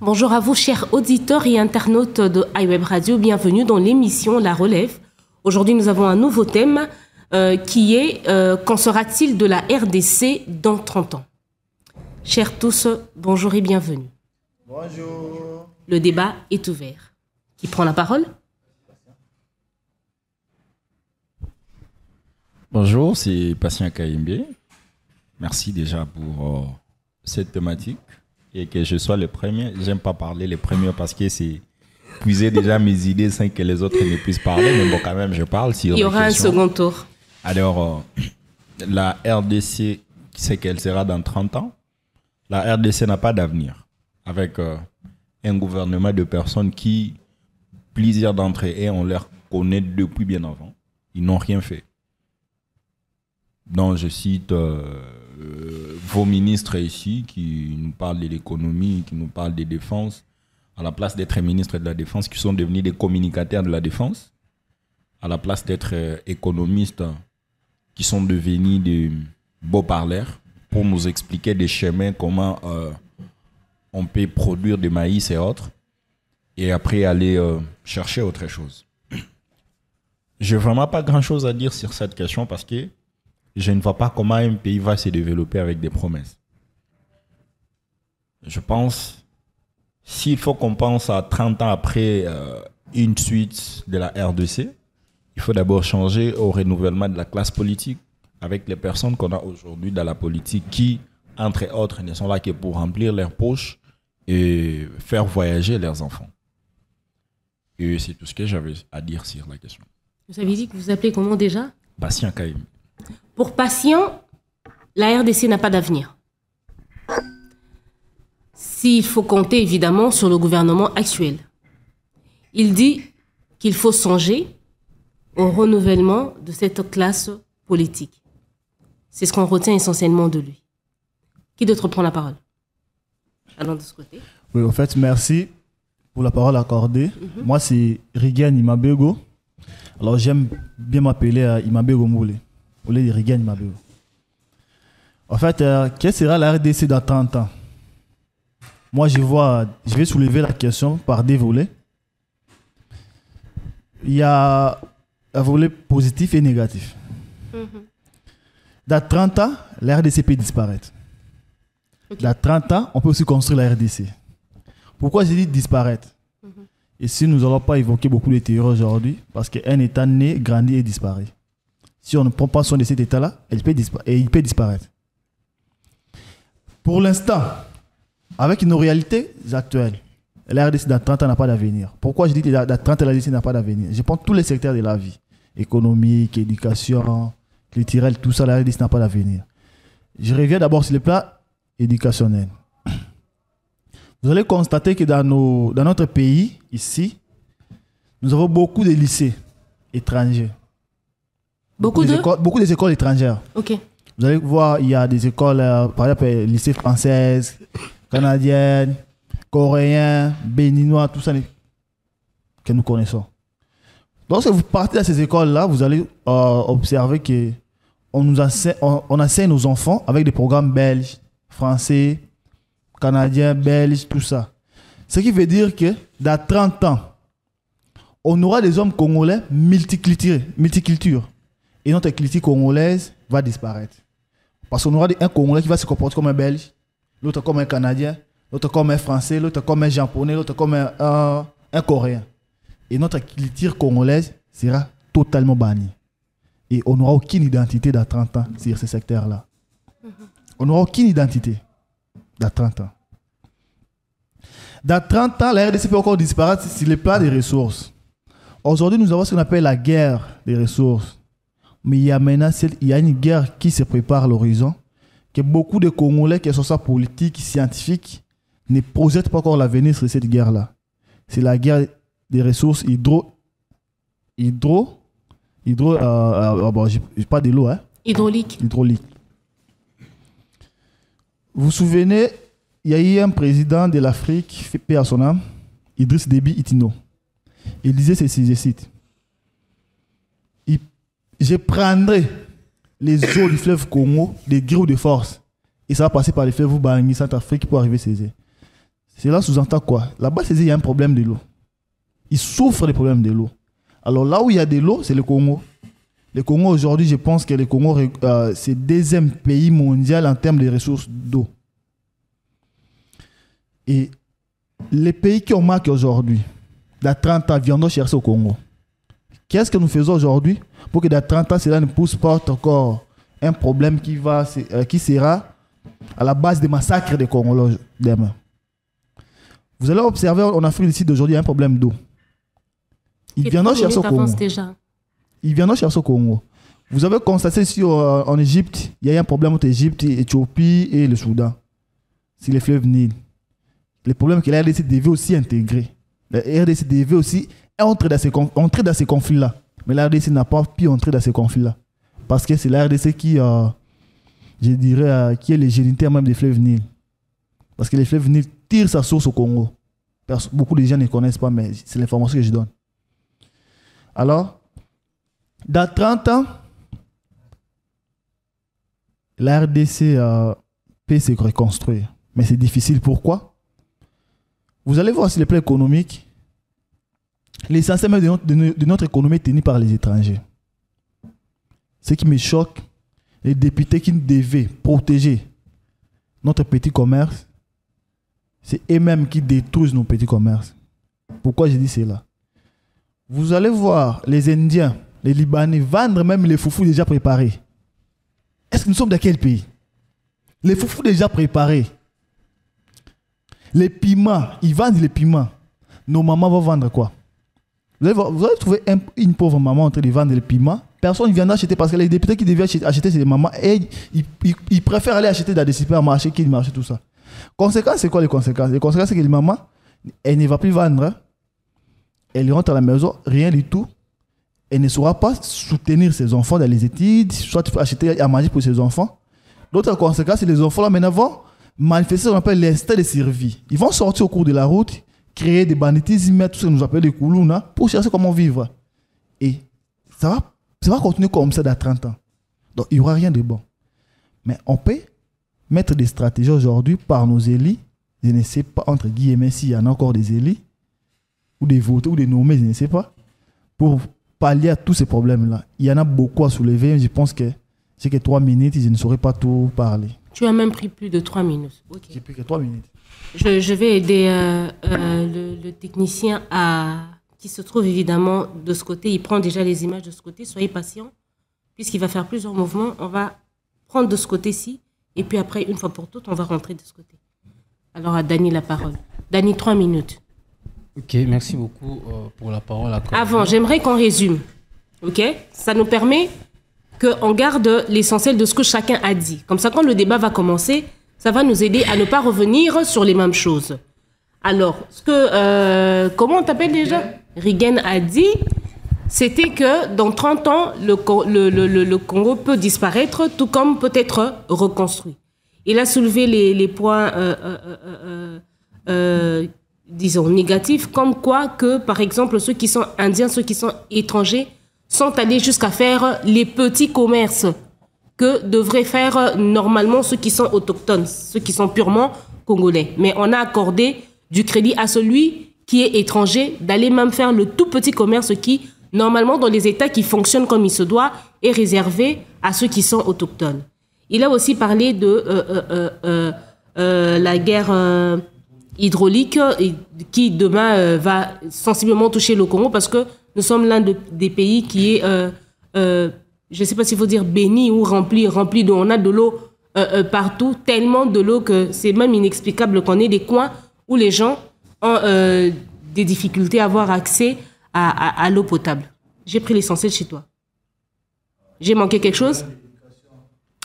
Bonjour à vous, chers auditeurs et internautes de iWeb Radio. Bienvenue dans l'émission La Relève. Aujourd'hui, nous avons un nouveau thème qui est qu'en sera-t-il de la RDC dans 30 ans? Chers tous, bonjour et bienvenue. Bonjour. Le débat est ouvert. Qui prend la parole? Bonjour, c'est Patient Kayembe. Merci déjà pour cette thématique et que je sois le premier. J'aime pas parler les premiers parce que c'est puiser déjà mes idées sans que les autres ne puissent parler. Mais bon, quand même, je parle. Il y aura un second tour. Alors, la RDC, c'est qu'elle sera dans 30 ans. La RDC n'a pas d'avenir avec un gouvernement de personnes qui, plusieurs d'entre eux, on les connaît depuis bien avant. Ils n'ont rien fait. Donc, je cite vos ministres ici qui nous parlent de l'économie, qui nous parlent des défenses, à la place d'être ministres de la Défense, qui sont devenus des communicateurs de la Défense, à la place d'être économistes, qui sont devenus des beaux parleurs pour nous expliquer des chemins, comment on peut produire du maïs et autres, et après aller chercher autre chose. Je n'ai vraiment pas grand-chose à dire sur cette question parce que je ne vois pas comment un pays va se développer avec des promesses. Je pense, s'il faut qu'on pense à 30 ans après une suite de la RDC, il faut d'abord changer au renouvellement de la classe politique avec les personnes qu'on a aujourd'hui dans la politique qui, entre autres, ne sont là que pour remplir leurs poches et faire voyager leurs enfants. Et c'est tout ce que j'avais à dire sur la question. Vous avez dit que vous appelez comment déjà? Patient Kayembe. Pour Patient, la RDC n'a pas d'avenir. S'il faut compter évidemment sur le gouvernement actuel. Il dit qu'il faut songer au renouvellement de cette classe politique. C'est ce qu'on retient essentiellement de lui. Qui d'autre prend la parole? Allons de ce côté. Oui, en fait, merci pour la parole accordée. Moi, c'est Rigan Imabego. Alors, j'aime bien m'appeler Imabego Moule. Au lieu de Rigan Imabego. En fait, quelle sera la RDC dans 30 ans? Moi, je vais soulever la question par des volets. Il y a un volet positif et négatif. Dans 30 ans, la RDC peut disparaître. Okay. Dans 30 ans, on peut aussi construire la RDC. Pourquoi j'ai dit disparaître? Et si nous n'allons pas évoquer beaucoup de théories aujourd'hui, parce qu'un État né, grandit et disparaît. Si on ne prend pas soin de cet État-là, il peut disparaître. Pour l'instant, avec nos réalités actuelles, la RDC dans 30 ans n'a pas d'avenir. Pourquoi je dis que dans 30 ans, la RDC n'a pas d'avenir? Je prends tous les secteurs de la vie. Économique, éducation, culturel, tout ça, la RDC n'a pas d'avenir. Je reviens d'abord sur le plan éducationnel. Vous allez constater que dans notre pays, ici, nous avons beaucoup de lycées étrangers. Beaucoup des écoles étrangères. Ok. Vous allez voir, il y a des écoles, par exemple, lycées françaises, canadiennes, coréens, béninois, tout ça que nous connaissons. Donc, si vous partez à ces écoles-là, vous allez observer qu'on enseigne nos enfants avec des programmes belges, français, canadiens, belges, tout ça. Ce qui veut dire que dans 30 ans, on aura des hommes congolais multiculturels. Et notre culture congolaise va disparaître. Parce qu'on aura un Congolais qui va se comporter comme un Belge, l'autre comme un Canadien, l'autre comme un Français, l'autre comme un Japonais, l'autre comme un Coréen. Et notre culture congolaise sera totalement bannie. Et on n'aura aucune identité dans 30 ans sur ce secteur-là. On n'aura aucune identité dans 30 ans. Dans 30 ans, la RDC peut encore disparaître sur le plan des ressources. Aujourd'hui, nous avons ce qu'on appelle la guerre des ressources. Mais il y a maintenant une guerre qui se prépare à l'horizon, que beaucoup de Congolais, qui sont politiques, scientifiques, ne projettent pas encore l'avenir sur cette guerre-là. C'est la guerre des ressources je parle de l'eau, hein? Hydraulique. Vous vous souvenez, il y a eu un président de l'Afrique, paix à son âme, Idriss Déby Itno. Il disait ceci, je cite: je prendrai les eaux du fleuve Congo, des grilles de force, et ça va passer par les fleuves Bangui, Centrafrique, pour arriver à ces îles. Cela sous-entend quoi? Là-bas, il y a un problème de l'eau. Ils souffrent des problèmes de l'eau. Alors là où il y a de l'eau, c'est le Congo. Le Congo, aujourd'hui, je pense que le Congo, c'est le deuxième pays mondial en termes de ressources d'eau. Et les pays qui ont marqué aujourd'hui, dans 30 ans, viendront chercher au Congo. Qu'est-ce que nous faisons aujourd'hui pour que dans 30 ans, cela ne pousse pas encore un problème qui sera à la base des massacres des Congolais demain? Vous allez observer en Afrique d'ici d'aujourd'hui, il y a un problème d'eau. Ils viendront chercher au Congo. Ils viendront chercher au Congo. Vous avez constaté ici en Égypte, il y a un problème entre l'Égypte, l'Éthiopie et le Soudan. C'est le fleuve Nil. Le problème que la RDC devait aussi intégrer. La RDC devait aussi entrer dans ces conflits-là. Mais la RDC n'a pas pu entrer dans ces conflits-là. Parce que c'est la RDC qui, je dirais, qui est le géniteur même des fleuves Nil. Parce que les fleuves Nil tirent sa source au Congo. Beaucoup de gens ne connaissent pas, mais c'est l'information que je donne. Alors, dans 30 ans, la RDC peut se reconstruire. Mais c'est difficile. Pourquoi? Vous allez voir sur le plan économique, l'essentiel même de notre économie est tenu par les étrangers. Ce qui me choque, les députés qui devaient protéger notre petit commerce, c'est eux-mêmes qui détruisent nos petits commerces. Pourquoi je dis cela? Vous allez voir les Indiens, les Libanais vendre même les foufous déjà préparés. Est-ce que nous sommes dans quel pays? Les foufous déjà préparés. Les piments, ils vendent les piments. Nos mamans vont vendre quoi? Vous allez trouver une pauvre maman en train de vendre les piments. Personne ne vient acheter parce que les députés qui devaient acheter, c'est les mamans. Et ils préfèrent aller acheter dans des supermarchés qui marchent, tout ça. Conséquence, c'est quoi les conséquences? Les conséquences, c'est que les mamans, elle ne va plus vendre. Elle rentre à la maison, rien du tout. Elle ne saura pas soutenir ses enfants dans les études, soit acheter à manger pour ses enfants. L'autre conséquence, c'est que les enfants là maintenant vont manifester ce qu'on appelle l'instinct de survie. Ils vont sortir au cours de la route, créer des banditismes, tout ce que nous appelons des koulouna, pour chercher comment vivre. Et ça va continuer comme ça dans 30 ans. Donc il n'y aura rien de bon. Mais on peut mettre des stratégies aujourd'hui par nos élites. Je ne sais pas, entre guillemets, s'il y en a encore des élites, ou des votés, ou des nommés, je ne sais pas, pour pallier à tous ces problèmes-là. Il y en a beaucoup à soulever. Je pense que c'est que 3 minutes, je ne saurais pas tout parler. Tu as même pris plus de 3 minutes. Okay. J'ai pris que 3 minutes. Je vais aider le technicien qui se trouve évidemment de ce côté. Il prend déjà les images de ce côté. Soyez patient, puisqu'il va faire plusieurs mouvements. On va prendre de ce côté-ci, et puis après, une fois pour toutes, on va rentrer de ce côté. Alors à Dany la parole. Dany, 3 minutes. Ok, merci beaucoup pour la parole. Avant, j'aimerais qu'on résume. Ok? Ça nous permet qu'on garde l'essentiel de ce que chacun a dit. Comme ça, quand le débat va commencer, ça va nous aider à ne pas revenir sur les mêmes choses. Alors, comment on t'appelle déjà? Rigen a dit, c'était que dans 30 ans, le Congo peut disparaître, tout comme peut être reconstruit. Il a soulevé les points, disons, négatifs, comme quoi que, par exemple, ceux qui sont indiens, ceux qui sont étrangers, sont allés jusqu'à faire les petits commerces que devraient faire normalement ceux qui sont autochtones, ceux qui sont purement congolais. Mais on a accordé du crédit à celui qui est étranger d'aller même faire le tout petit commerce qui, normalement, dans les États qui fonctionnent comme il se doit, est réservé à ceux qui sont autochtones. Il a aussi parlé de la guerre hydraulique qui demain va sensiblement toucher le Congo parce que nous sommes l'un des pays qui est, je ne sais pas s'il faut dire béni ou rempli d'eau. On a de l'eau partout, tellement de l'eau que c'est même inexplicable qu'on ait des coins où les gens ont des difficultés à avoir accès à l'eau potable. J'ai pris l'essentiel chez toi. J'ai manqué quelque chose?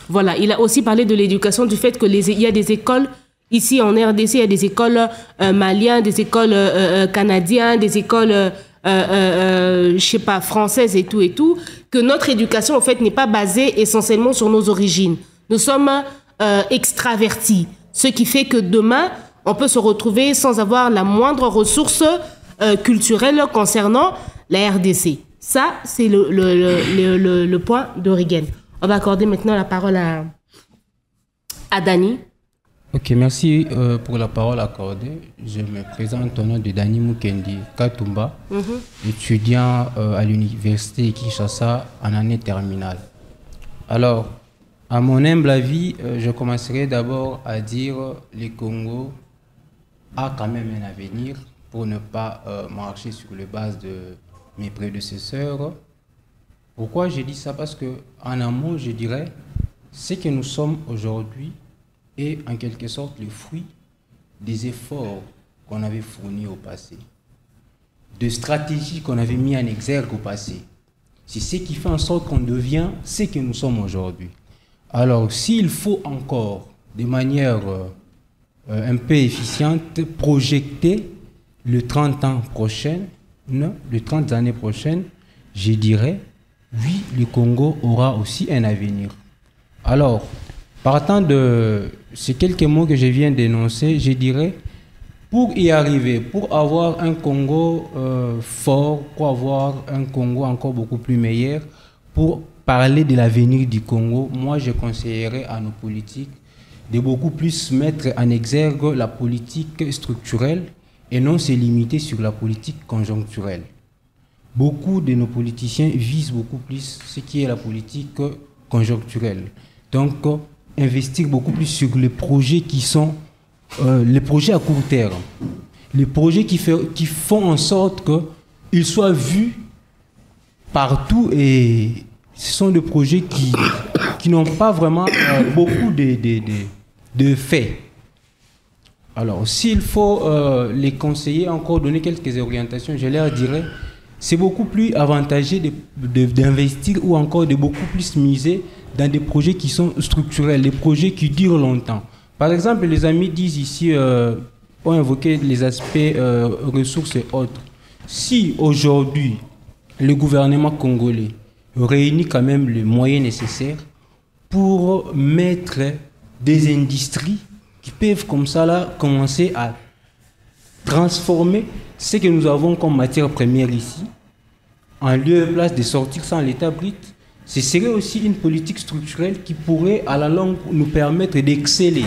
Voilà, il a aussi parlé de l'éducation, du fait qu'il y a des écoles, ici en RDC, il y a des écoles maliennes, des écoles canadiennes, des écoles, je sais pas, françaises et tout, que notre éducation, en fait, n'est pas basée essentiellement sur nos origines. Nous sommes extravertis, ce qui fait que demain, on peut se retrouver sans avoir la moindre ressource culturelle concernant la RDC. Ça, c'est le point d'Origen. On va accorder maintenant la parole à Dany. Ok, merci pour la parole accordée. Je me présente au nom de Dani Mukendi Katumba, étudiant à l'université Kinshasa en année terminale. Alors, à mon humble avis, je commencerai d'abord à dire que le Congo a quand même un avenir pour ne pas marcher sur les bases de mes prédécesseurs. Pourquoi je dis ça? Parce qu'en amont, je dirais, ce que nous sommes aujourd'hui est en quelque sorte le fruit des efforts qu'on avait fournis au passé, de stratégies qu'on avait mis en exergue au passé. C'est ce qui fait en sorte qu'on devient ce que nous sommes aujourd'hui. Alors, s'il faut encore, de manière un peu efficiente, projeter le 30 ans prochain, les 30 années prochaines, je dirais, oui, le Congo aura aussi un avenir. Alors, partant de ces quelques mots que je viens d'énoncer, je dirais, pour y arriver, pour avoir un Congo fort, pour avoir un Congo encore beaucoup plus meilleur, pour parler de l'avenir du Congo, moi je conseillerais à nos politiques de beaucoup plus mettre en exergue la politique structurelle et non se limiter sur la politique conjoncturelle. Beaucoup de nos politiciens visent beaucoup plus ce qui est la politique conjoncturelle. Donc, investir beaucoup plus sur les projets qui sont les projets à court terme, les projets qui font en sorte qu'ils soient vus partout, et ce sont des projets qui n'ont pas vraiment beaucoup de faits. Alors, s'il faut les conseiller, encore donner quelques orientations, je leur dirais, c'est beaucoup plus avantageux d'investir ou encore de beaucoup plus miser dans des projets qui sont structurels, des projets qui durent longtemps. Par exemple, les amis disent ici, ont évoqué les aspects ressources et autres. Si aujourd'hui, le gouvernement congolais réunit quand même les moyens nécessaires pour mettre des industries qui peuvent comme ça là commencer à transformer ce que nous avons comme matière première ici, en lieu et place de sortir sans l'État brut, ce serait aussi une politique structurelle qui pourrait à la longue nous permettre d'exceller.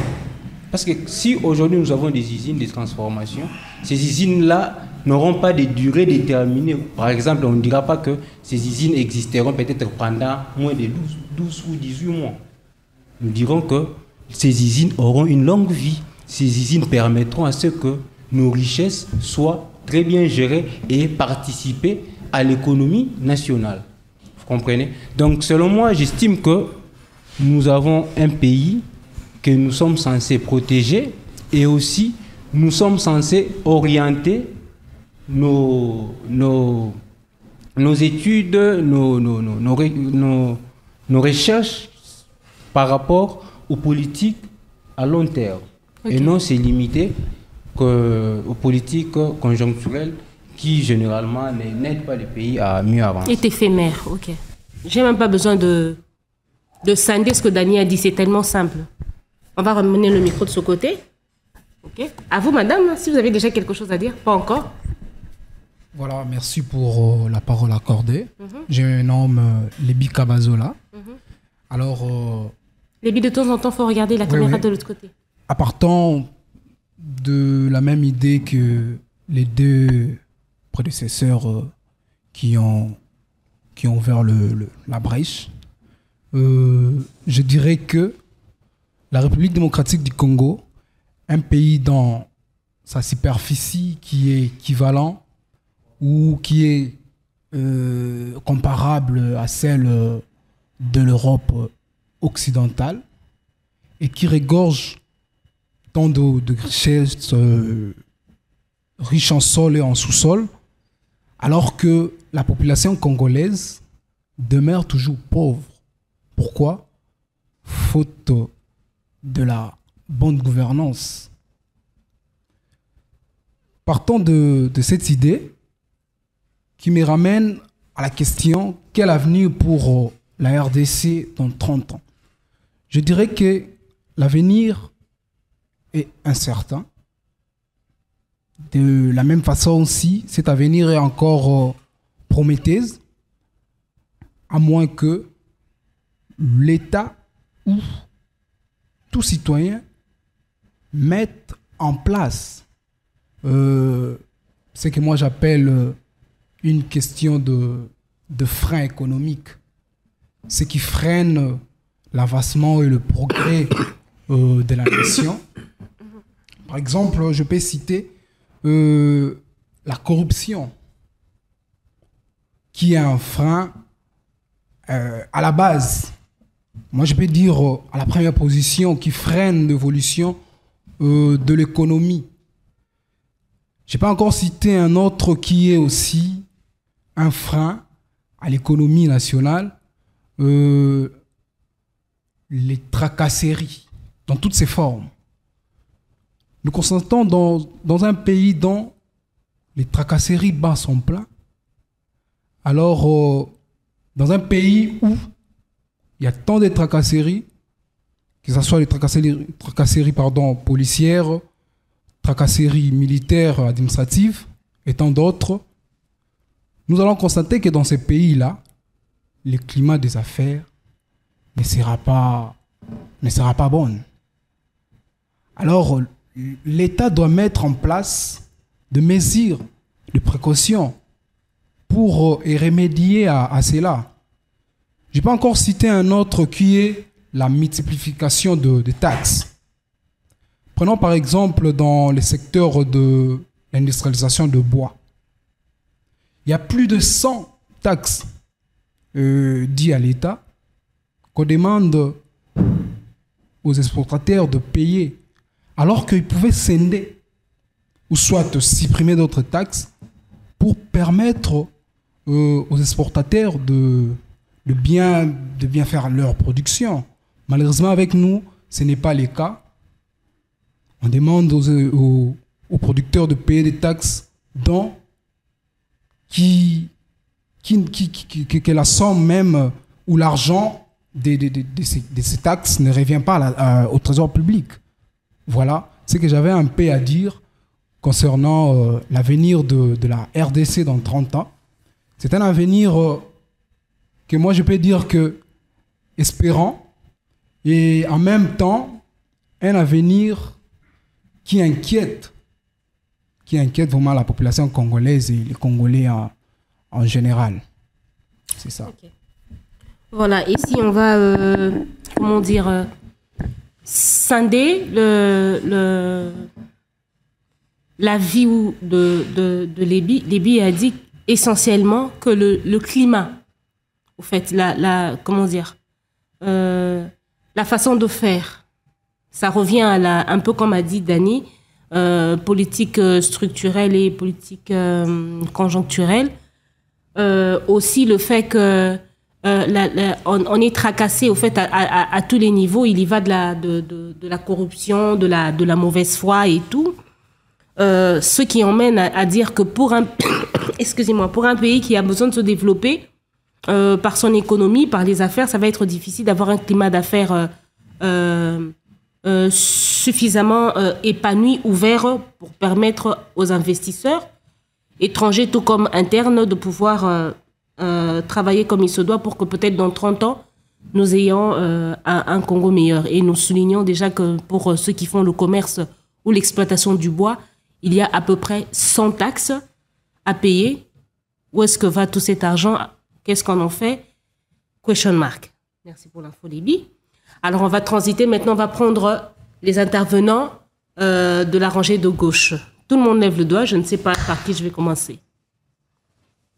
Parce que si aujourd'hui nous avons des usines de transformation, ces usines-là n'auront pas de durée déterminée. Par exemple, on ne dira pas que ces usines existeront peut-être pendant moins de 12 ou 18 mois. Nous dirons que ces usines auront une longue vie. Ces usines permettront à ce que nos richesses soient très bien gérées et participer à l'économie nationale. Vous comprenez? Donc, selon moi, j'estime que nous avons un pays que nous sommes censés protéger et aussi nous sommes censés orienter nos études, nos recherches par rapport aux politiques à long terme. Okay. Et non se limiter aux politiques conjoncturelles qui généralement n'aident pas les pays à mieux avancer. C'est éphémère, ok. J'ai même pas besoin de scinder ce que Dani a dit, c'est tellement simple. On va ramener le micro de ce côté. Ok. À vous, madame, si vous avez déjà quelque chose à dire, pas encore. Voilà, merci pour la parole accordée. Je me nomme Lébi Kabazola. Alors... Lébi, de temps en temps, il faut regarder la caméra de l'autre côté. À partant de la même idée que les deux prédécesseurs qui ont ouvert la brèche, je dirais que la République démocratique du Congo, un pays dans sa superficie qui est équivalent ou qui est comparable à celle de l'Europe occidentale et qui regorge tant de richesses riches en sol et en sous-sol, alors que la population congolaise demeure toujours pauvre. Pourquoi? Faute de la bonne gouvernance. Partant de cette idée qui me ramène à la question, quel avenir pour la RDC dans 30 ans? Je dirais que l'avenir est incertain. De la même façon aussi, cet avenir est encore prometteuse, à moins que l'État ou tout citoyen mettre en place ce que moi j'appelle une question de frein économique, ce qui freine l'avancement et le progrès de la nation. Par exemple, je peux citer la corruption, qui est un frein à la base. Moi, je peux dire à la première position qui freine l'évolution de l'économie. Je n'ai pas encore cité un autre qui est aussi un frein à l'économie nationale, les tracasseries dans toutes ses formes. Nous constatons dans un pays dont les tracasseries battent son plein, alors dans un pays où il y a tant de tracasseries, que ce soit les tracasseries policières, tracasseries militaires, administratives et tant d'autres, nous allons constater que dans ces pays-là, le climat des affaires ne sera pas bon. Alors, l'État doit mettre en place des mesures de précaution pour y remédier à cela. Je n'ai pas encore cité un autre qui est la multiplication de taxes. Prenons par exemple dans le secteur de l'industrialisation de bois. Il y a plus de 100 taxes dites à l'État qu'on demande aux exportateurs de payer, alors qu'ils pouvaient scinder ou soit supprimer d'autres taxes pour permettre aux exportateurs de bien faire leur production. Malheureusement, avec nous, ce n'est pas le cas. On demande aux producteurs de payer des taxes dont que la somme même ou l'argent de ces taxes ne revient pas au trésor public. Voilà ce que j'avais un peu à dire concernant l'avenir de la RDC dans 30 ans. C'est un avenir que moi je peux dire que espérant et en même temps un avenir qui inquiète vraiment la population congolaise et les Congolais en général. C'est ça. Okay. Voilà, ici on va, scinder la vie de Lébi. Lébi a dit essentiellement que le climat, au fait, la façon de faire, ça revient à un peu comme a dit Dani, politique structurelle et politique conjoncturelle. Aussi le fait que on est tracassé au fait à tous les niveaux. Il y va de la corruption, de la mauvaise foi et tout. Ce qui emmène à dire que pour un pays qui a besoin de se développer par son économie, par les affaires, ça va être difficile d'avoir un climat d'affaires suffisamment épanoui, ouvert pour permettre aux investisseurs étrangers tout comme internes de pouvoir travailler comme il se doit pour que peut-être dans 30 ans, nous ayons un Congo meilleur. Et nous soulignons déjà que pour ceux qui font le commerce ou l'exploitation du bois, il y a à peu près 100 taxes à payer. Où est-ce que va tout cet argent? Qu'est-ce qu'on en fait? Question mark. Merci pour l'info, Lébi. Alors, on va transiter. Maintenant, on va prendre les intervenants de la rangée de gauche. Tout le monde lève le doigt. Je ne sais pas par qui je vais commencer.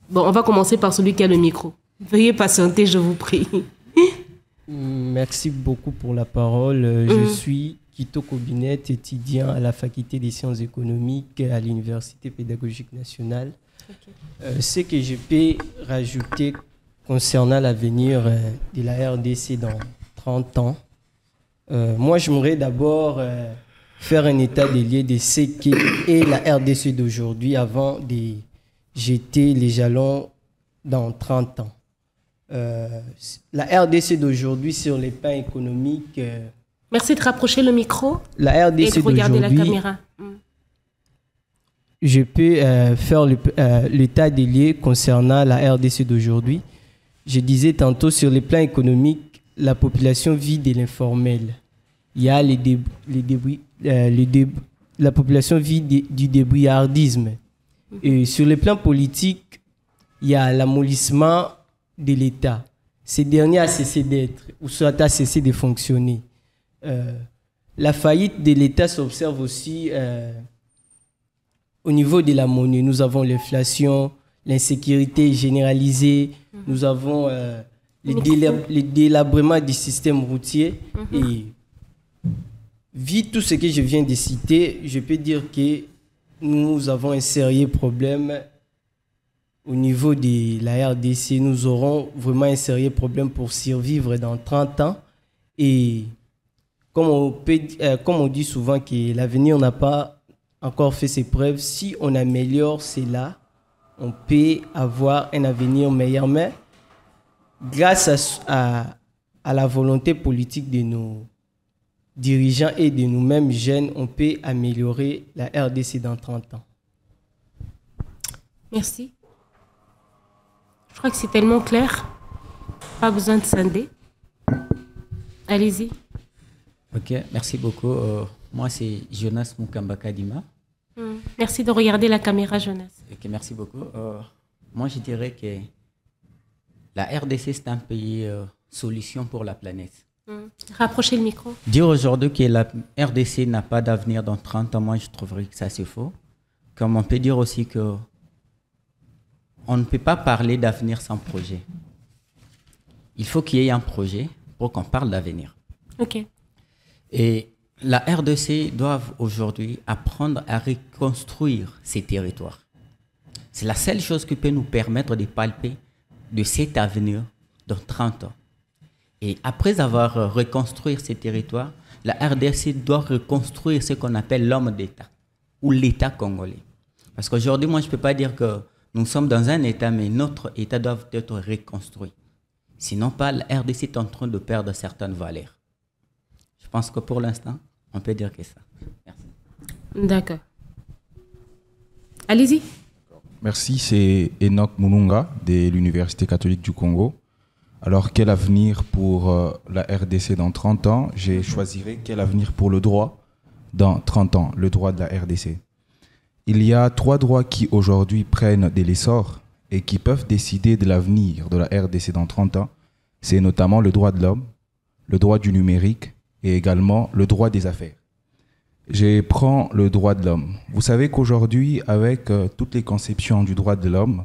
Bon, on va commencer par celui qui a le micro. Veuillez patienter, je vous prie. Merci beaucoup pour la parole. Je suis Kitoko Binet, étudiant à la faculté des sciences économiques à l'Université pédagogique nationale. Okay. Ce que je peux rajouter concernant l'avenir de la RDC dans 30 ans, moi j'aimerais d'abord faire un état des lieux de ce qu'est la RDC d'aujourd'hui avant de jeter les jalons dans 30 ans. La RDC d'aujourd'hui sur les plans économiques... Merci de rapprocher le micro la RDC et de regarder la caméra. Je peux faire l'état des lieux concernant la RDC d'aujourd'hui. Je disais tantôt, sur les plans économiques, la population vit de l'informel. il y a la population vit du débrouillardisme. Et sur le plan politique, il y a l'amollissement de l'État. Ce dernier a cessé d'être, ou soit a cessé de fonctionner. La faillite de l'État s'observe aussi au niveau de la monnaie. Nous avons l'inflation, l'insécurité généralisée, nous avons le délabrement du système routier. Et vu tout ce que je viens de citer, je peux dire que nous avons un sérieux problème au niveau de la RDC. Nous aurons vraiment un sérieux problème pour survivre dans 30 ans. Et comme on dit souvent que l'avenir n'a pas encore fait ses preuves, si on améliore cela, on peut avoir un avenir meilleur. Mais grâce à la volonté politique de nos dirigeants et de nous-mêmes jeunes, on peut améliorer la RDC dans 30 ans. Merci. Je crois que c'est tellement clair. Pas besoin de scinder. Allez-y. Ok, merci beaucoup. Moi, c'est Jonas Mukambaka-Dima. Merci de regarder la caméra, Jonas. Ok, merci beaucoup. Moi, je dirais que la RDC, c'est un pays solution pour la planète. Rapprochez le micro. Dire aujourd'hui que la RDC n'a pas d'avenir dans 30 ans, moi, je trouverais que ça, c'est faux. Comme on peut dire aussi que on ne peut pas parler d'avenir sans projet. Il faut qu'il y ait un projet pour qu'on parle d'avenir. Ok. Et la RDC doit aujourd'hui apprendre à reconstruire ces territoires. C'est la seule chose qui peut nous permettre de palper de cet avenir dans 30 ans. Et après avoir reconstruit ces territoires, la RDC doit reconstruire ce qu'on appelle l'homme d'État ou l'État congolais. Parce qu'aujourd'hui, moi, je ne peux pas dire que nous sommes dans un État, mais notre État doit être reconstruit. Sinon, pas, la RDC est en train de perdre certaines valeurs. Je pense que pour l'instant, on peut dire que ça. Merci. D'accord. Allez-y. Merci, c'est Enoch Mulunga de l'Université catholique du Congo. Alors, quel avenir pour la RDC dans 30 ans? J'ai choisirai quel avenir pour le droit dans 30 ans, le droit de la RDC. Il y a 3 droits qui aujourd'hui prennent de l'essor et qui peuvent décider de l'avenir de la RDC dans 30 ans. C'est notamment le droit de l'homme, le droit du numérique et également le droit des affaires. Je prends le droit de l'homme. Vous savez qu'aujourd'hui, avec toutes les conceptions du droit de l'homme,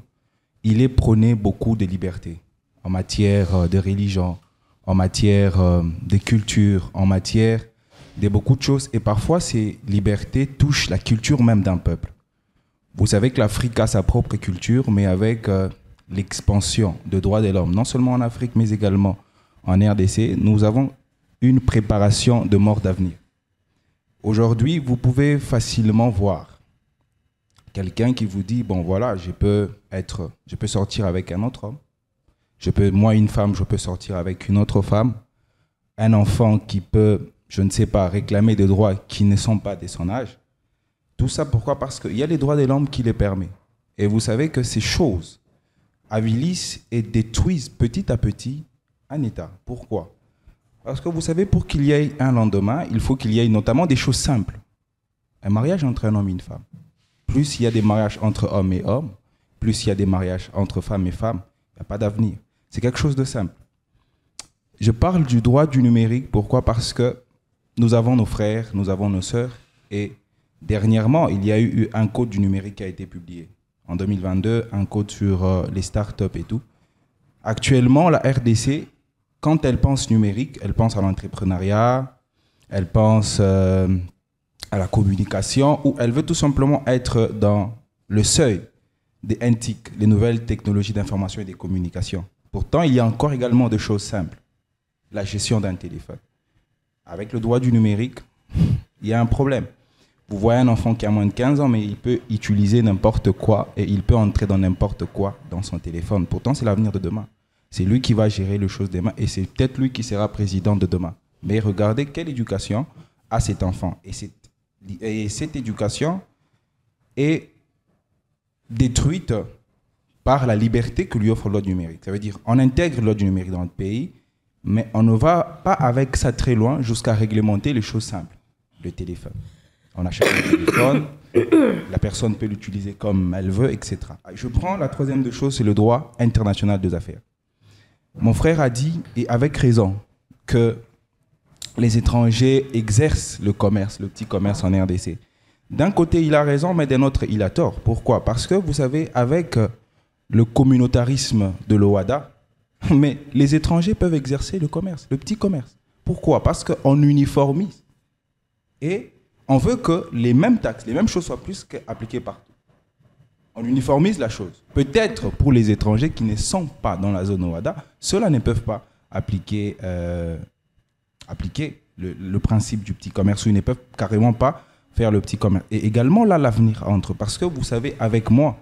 il est prôné beaucoup de liberté en matière de religion, en matière de culture, en matière de beaucoup de choses. Et parfois, ces libertés touchent la culture même d'un peuple. Vous savez que l'Afrique a sa propre culture, mais avec l'expansion des droits de l'homme, non seulement en Afrique, mais également en RDC, nous avons une préparation de mort d'avenir. Aujourd'hui, vous pouvez facilement voir quelqu'un qui vous dit, bon voilà, je peux sortir avec un autre homme. Moi, une femme, je peux sortir avec une autre femme. Un enfant qui peut, je ne sais pas, réclamer des droits qui ne sont pas de son âge. Tout ça, pourquoi? Parce qu'il y a les droits de l'homme qui les permettent. Et vous savez que ces choses avilissent et détruisent petit à petit un État. Pourquoi? Parce que vous savez, pour qu'il y ait un lendemain, il faut qu'il y ait notamment des choses simples. Un mariage entre un homme et une femme. Plus il y a des mariages entre hommes et hommes, plus il y a des mariages entre femmes et femmes, il n'y a pas d'avenir. C'est quelque chose de simple. Je parle du droit du numérique. Pourquoi? Parce que nous avons nos frères, nous avons nos sœurs. Et dernièrement, il y a eu un code du numérique qui a été publié. En 2022, un code sur les startups et tout. Actuellement, la RDC, quand elle pense numérique, elle pense à l'entrepreneuriat, elle pense à la communication, ou elle veut tout simplement être dans le seuil des NTIC, les nouvelles technologies d'information et des communications. Pourtant, il y a encore également des choses simples. La gestion d'un téléphone. Avec le droit du numérique, il y a un problème. Vous voyez un enfant qui a moins de 15 ans, mais il peut utiliser n'importe quoi et il peut entrer dans n'importe quoi dans son téléphone. Pourtant, c'est l'avenir de demain. C'est lui qui va gérer les choses demain et c'est peut-être lui qui sera président de demain. Mais regardez quelle éducation a cet enfant. Et cette éducation est détruite par la liberté que lui offre l'ordre numérique. Ça veut dire on intègre l'ordre numérique dans notre pays, Mais on ne va pas avec ça très loin jusqu'à réglementer les choses simples. Le téléphone. On achète un téléphone, la personne peut l'utiliser comme elle veut, etc. Je prends la troisième des choses, c'est le droit international des affaires. Mon frère a dit, et avec raison, que les étrangers exercent le commerce, le petit commerce en RDC. D'un côté, il a raison, mais d'un autre, il a tort. Pourquoi? Parce que, vous savez, avec le communautarisme de l'OHADA, mais les étrangers peuvent exercer le commerce, le petit commerce. Pourquoi? Parce qu'on uniformise. Et on veut que les mêmes taxes, les mêmes choses soient plus appliquées partout. On uniformise la chose. Peut-être pour les étrangers qui ne sont pas dans la zone OHADA, ceux-là ne peuvent pas appliquer le principe du petit commerce, ou ils ne peuvent carrément pas faire le petit commerce. Et également, là, l'avenir entre. Parce que vous savez, avec moi,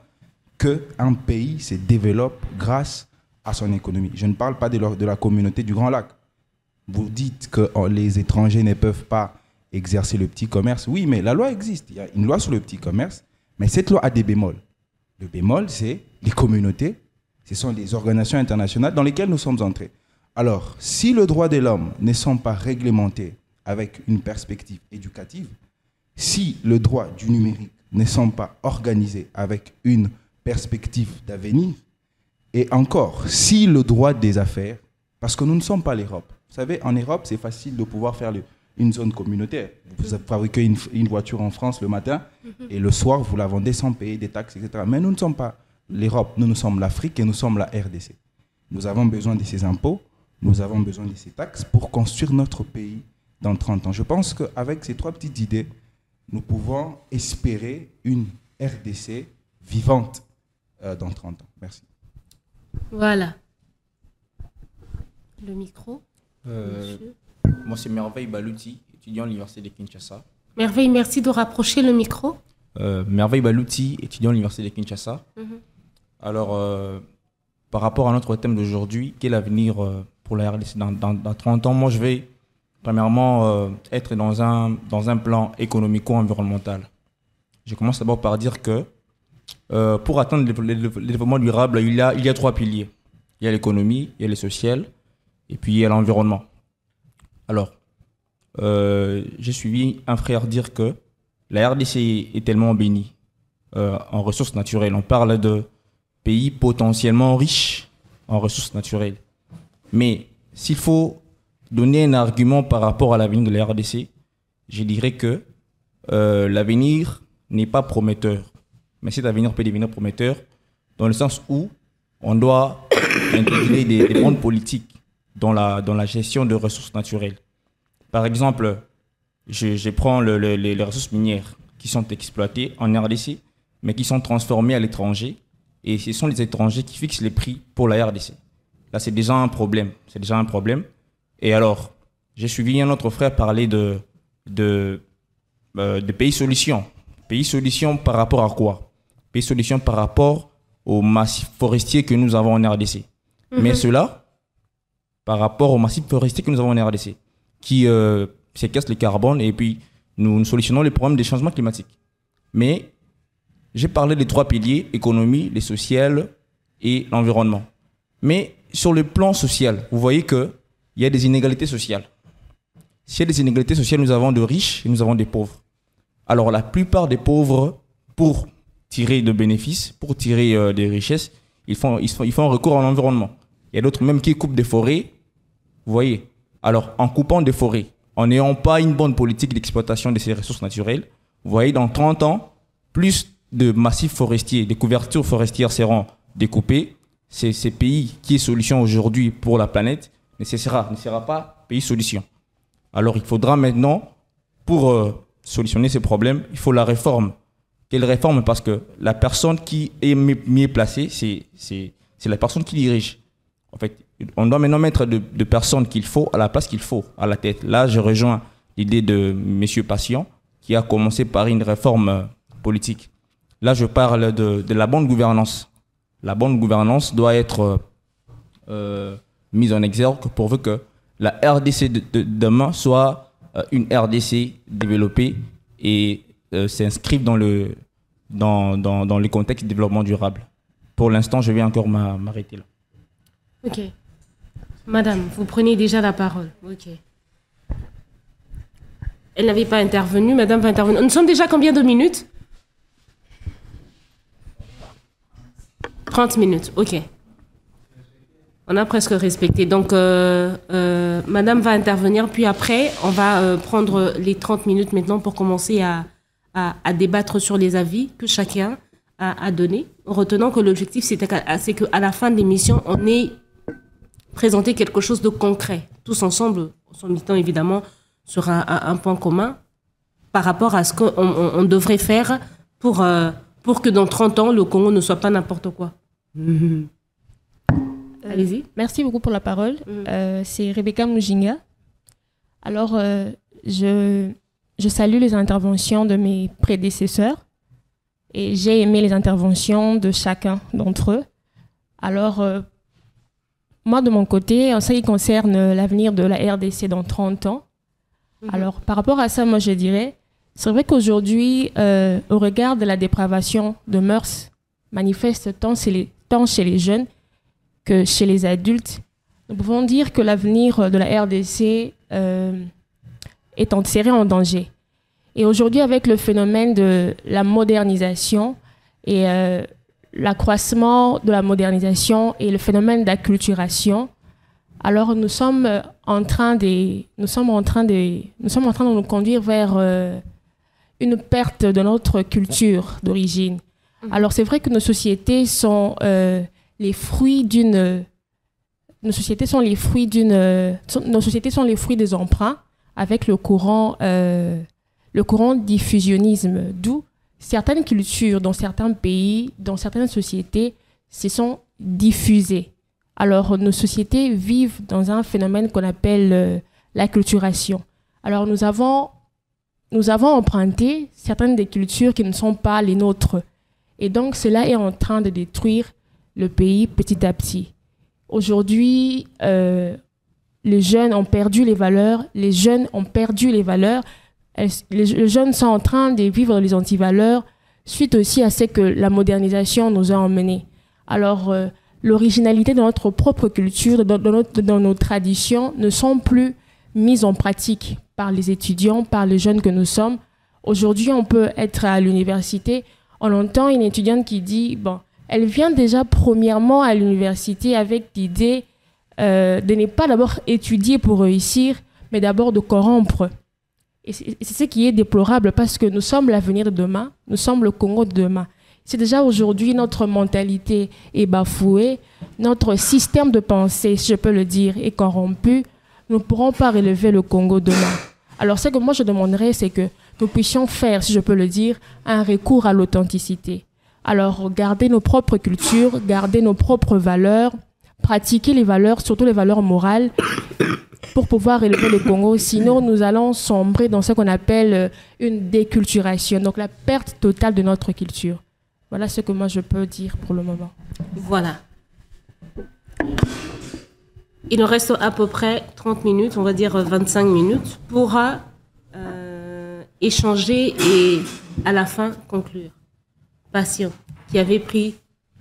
qu'un pays se développe grâce à son économie. Je ne parle pas de la communauté du Grand Lac. Vous dites que les étrangers ne peuvent pas exercer le petit commerce. Oui, mais la loi existe. Il y a une loi sur le petit commerce, mais cette loi a des bémols. Le bémol, c'est les communautés. Ce sont des organisations internationales dans lesquelles nous sommes entrés. Alors, si le droit de l'homme ne sont pas réglementés avec une perspective éducative, si le droit du numérique ne sont pas organisés avec une perspective d'avenir, et encore, si le droit des affaires, parce que nous ne sommes pas l'Europe. Vous savez, en Europe, c'est facile de pouvoir faire une zone communautaire. Vous fabriquez une voiture en France le matin et le soir, vous la vendez sans payer des taxes, etc. Mais nous ne sommes pas l'Europe, nous sommes l'Afrique et nous sommes la RDC. Nous avons besoin de ces impôts, nous avons besoin de ces taxes pour construire notre pays dans 30 ans. Je pense qu'avec ces trois petites idées, nous pouvons espérer une RDC vivante dans 30 ans. Merci. Voilà. Le micro. Moi, c'est Merveille Balouti, étudiant à l'Université de Kinshasa. Merveille, merci de rapprocher le micro. Merveille Balouti, étudiant à l'Université de Kinshasa. Alors, par rapport à notre thème d'aujourd'hui, quel avenir pour la RDC dans 30 ans? Moi, je vais premièrement être dans un plan économico-environnemental. Je commence d'abord par dire que pour atteindre le développement durable, il y a trois piliers. Il y a l'économie, il y a le social, et puis il y a l'environnement. Alors, j'ai suivi un frère dire que la RDC est tellement bénie en ressources naturelles. On parle de pays potentiellement riches en ressources naturelles. Mais s'il faut donner un argument par rapport à l'avenir de la RDC, je dirais que l'avenir n'est pas prometteur. Mais cet avenir peut devenir prometteur dans le sens où on doit intégrer des bonnes politiques dans la gestion de ressources naturelles. Par exemple, je prends les ressources minières qui sont exploitées en RDC, mais qui sont transformées à l'étranger. Et ce sont les étrangers qui fixent les prix pour la RDC. Là, c'est déjà un problème. Et alors, j'ai suivi un autre frère parler de pays solutions. Pays solutions par rapport à quoi? Pays solutions par rapport au massif forestier que nous avons en RDC. Mais cela, par rapport au massif forestier que nous avons en RDC, qui séquestre le carbone et puis nous solutionnons les problèmes des changements climatiques. Mais j'ai parlé des trois piliers, économie, le social et l'environnement. Mais sur le plan social, vous voyez qu'il y a des inégalités sociales. S'il y a des inégalités sociales, nous avons de riches et nous avons des pauvres. Alors la plupart des pauvres, pour tirer de bénéfices, pour tirer des richesses, ils font recours à l'environnement. Il y a d'autres même qui coupent des forêts. Vous voyez. Alors en coupant des forêts, en n'ayant pas une bonne politique d'exploitation de ces ressources naturelles, vous voyez, dans 30 ans, plus de massifs forestiers, des couvertures forestières seront découpées. Ces pays qui est solution aujourd'hui pour la planète ne sera pas pays solution. Alors il faudra maintenant, pour solutionner ces problèmes, il faut la réforme. Quelle réforme? Parce que la personne qui est mieux placée, c'est la personne qui dirige. En fait, on doit maintenant mettre de personnes qu'il faut à la place qu'il faut, à la tête. Là, je rejoins l'idée de M. Patient, qui a commencé par une réforme politique. Là, je parle de la bonne gouvernance. La bonne gouvernance doit être mise en exergue pourvu que la RDC de demain soit une RDC développée et s'inscrive dans le contexte de développement durable. Pour l'instant, je vais encore m'arrêter là. Ok. Madame, vous prenez déjà la parole. Ok. Elle n'avait pas intervenu. Madame va intervenir. Nous sommes déjà à combien de minutes? 30 minutes. Ok. On a presque respecté. Donc, Madame va intervenir. Puis après, on va prendre les 30 minutes maintenant pour commencer à débattre sur les avis que chacun a donnés. Retenant que l'objectif, c'est qu'à la fin de l'émission, on ait présenté quelque chose de concret. Tous ensemble, en se mettant évidemment sur un point commun par rapport à ce qu'on devrait faire pour que dans 30 ans, le Congo ne soit pas n'importe quoi. Allez-y. Merci beaucoup pour la parole. C'est Rebecca Mujinga. Alors, je salue les interventions de mes prédécesseurs et j'ai aimé les interventions de chacun d'entre eux. Alors, moi, de mon côté, en ce qui concerne l'avenir de la RDC dans 30 ans, alors, par rapport à ça, moi, je dirais, c'est vrai qu'aujourd'hui, au regard de la dépravation de mœurs manifeste tant chez les jeunes que chez les adultes, nous pouvons dire que l'avenir de la RDC est enserré en danger. Et aujourd'hui, avec le phénomène de la modernisation et l'accroissement de la modernisation et le phénomène d'acculturation, alors nous sommes en train de nous conduire vers une perte de notre culture d'origine. Alors c'est vrai que nos sociétés sont les fruits des emprunts avec le courant diffusionnisme, d'où certaines cultures dans certains pays, dans certaines sociétés, se sont diffusées. Alors, nos sociétés vivent dans un phénomène qu'on appelle l'acculturation. Alors, nous avons emprunté certaines des cultures qui ne sont pas les nôtres. Et donc, cela est en train de détruire le pays petit à petit. Aujourd'hui, les jeunes ont perdu les valeurs. Les jeunes sont en train de vivre les antivaleurs suite aussi à ce que la modernisation nous a emmenés. Alors, l'originalité de notre propre culture, dans nos traditions, ne sont plus mises en pratique par les étudiants, par les jeunes que nous sommes. Aujourd'hui, on peut être à l'université, on entend une étudiante qui dit, bon, elle vient déjà premièrement à l'université avec l'idée de ne pas d'abord étudier pour réussir, mais d'abord de corrompre. Et c'est ce qui est déplorable parce que nous sommes l'avenir de demain, nous sommes le Congo de demain. C'est déjà aujourd'hui notre mentalité est bafouée, notre système de pensée, si je peux le dire, est corrompu. Nous ne pourrons pas relever le Congo demain. Alors ce que moi je demanderais, c'est que nous puissions faire, si je peux le dire, un recours à l'authenticité. Alors garder nos propres cultures, garder nos propres valeurs, pratiquer les valeurs, surtout les valeurs morales, pour pouvoir élever le Congo. Sinon, nous allons sombrer dans ce qu'on appelle une déculturation, donc la perte totale de notre culture. Voilà ce que moi je peux dire pour le moment. Voilà. Il nous reste à peu près 30 minutes, on va dire 25 minutes, pour échanger et à la fin conclure. Patient, qui avait pris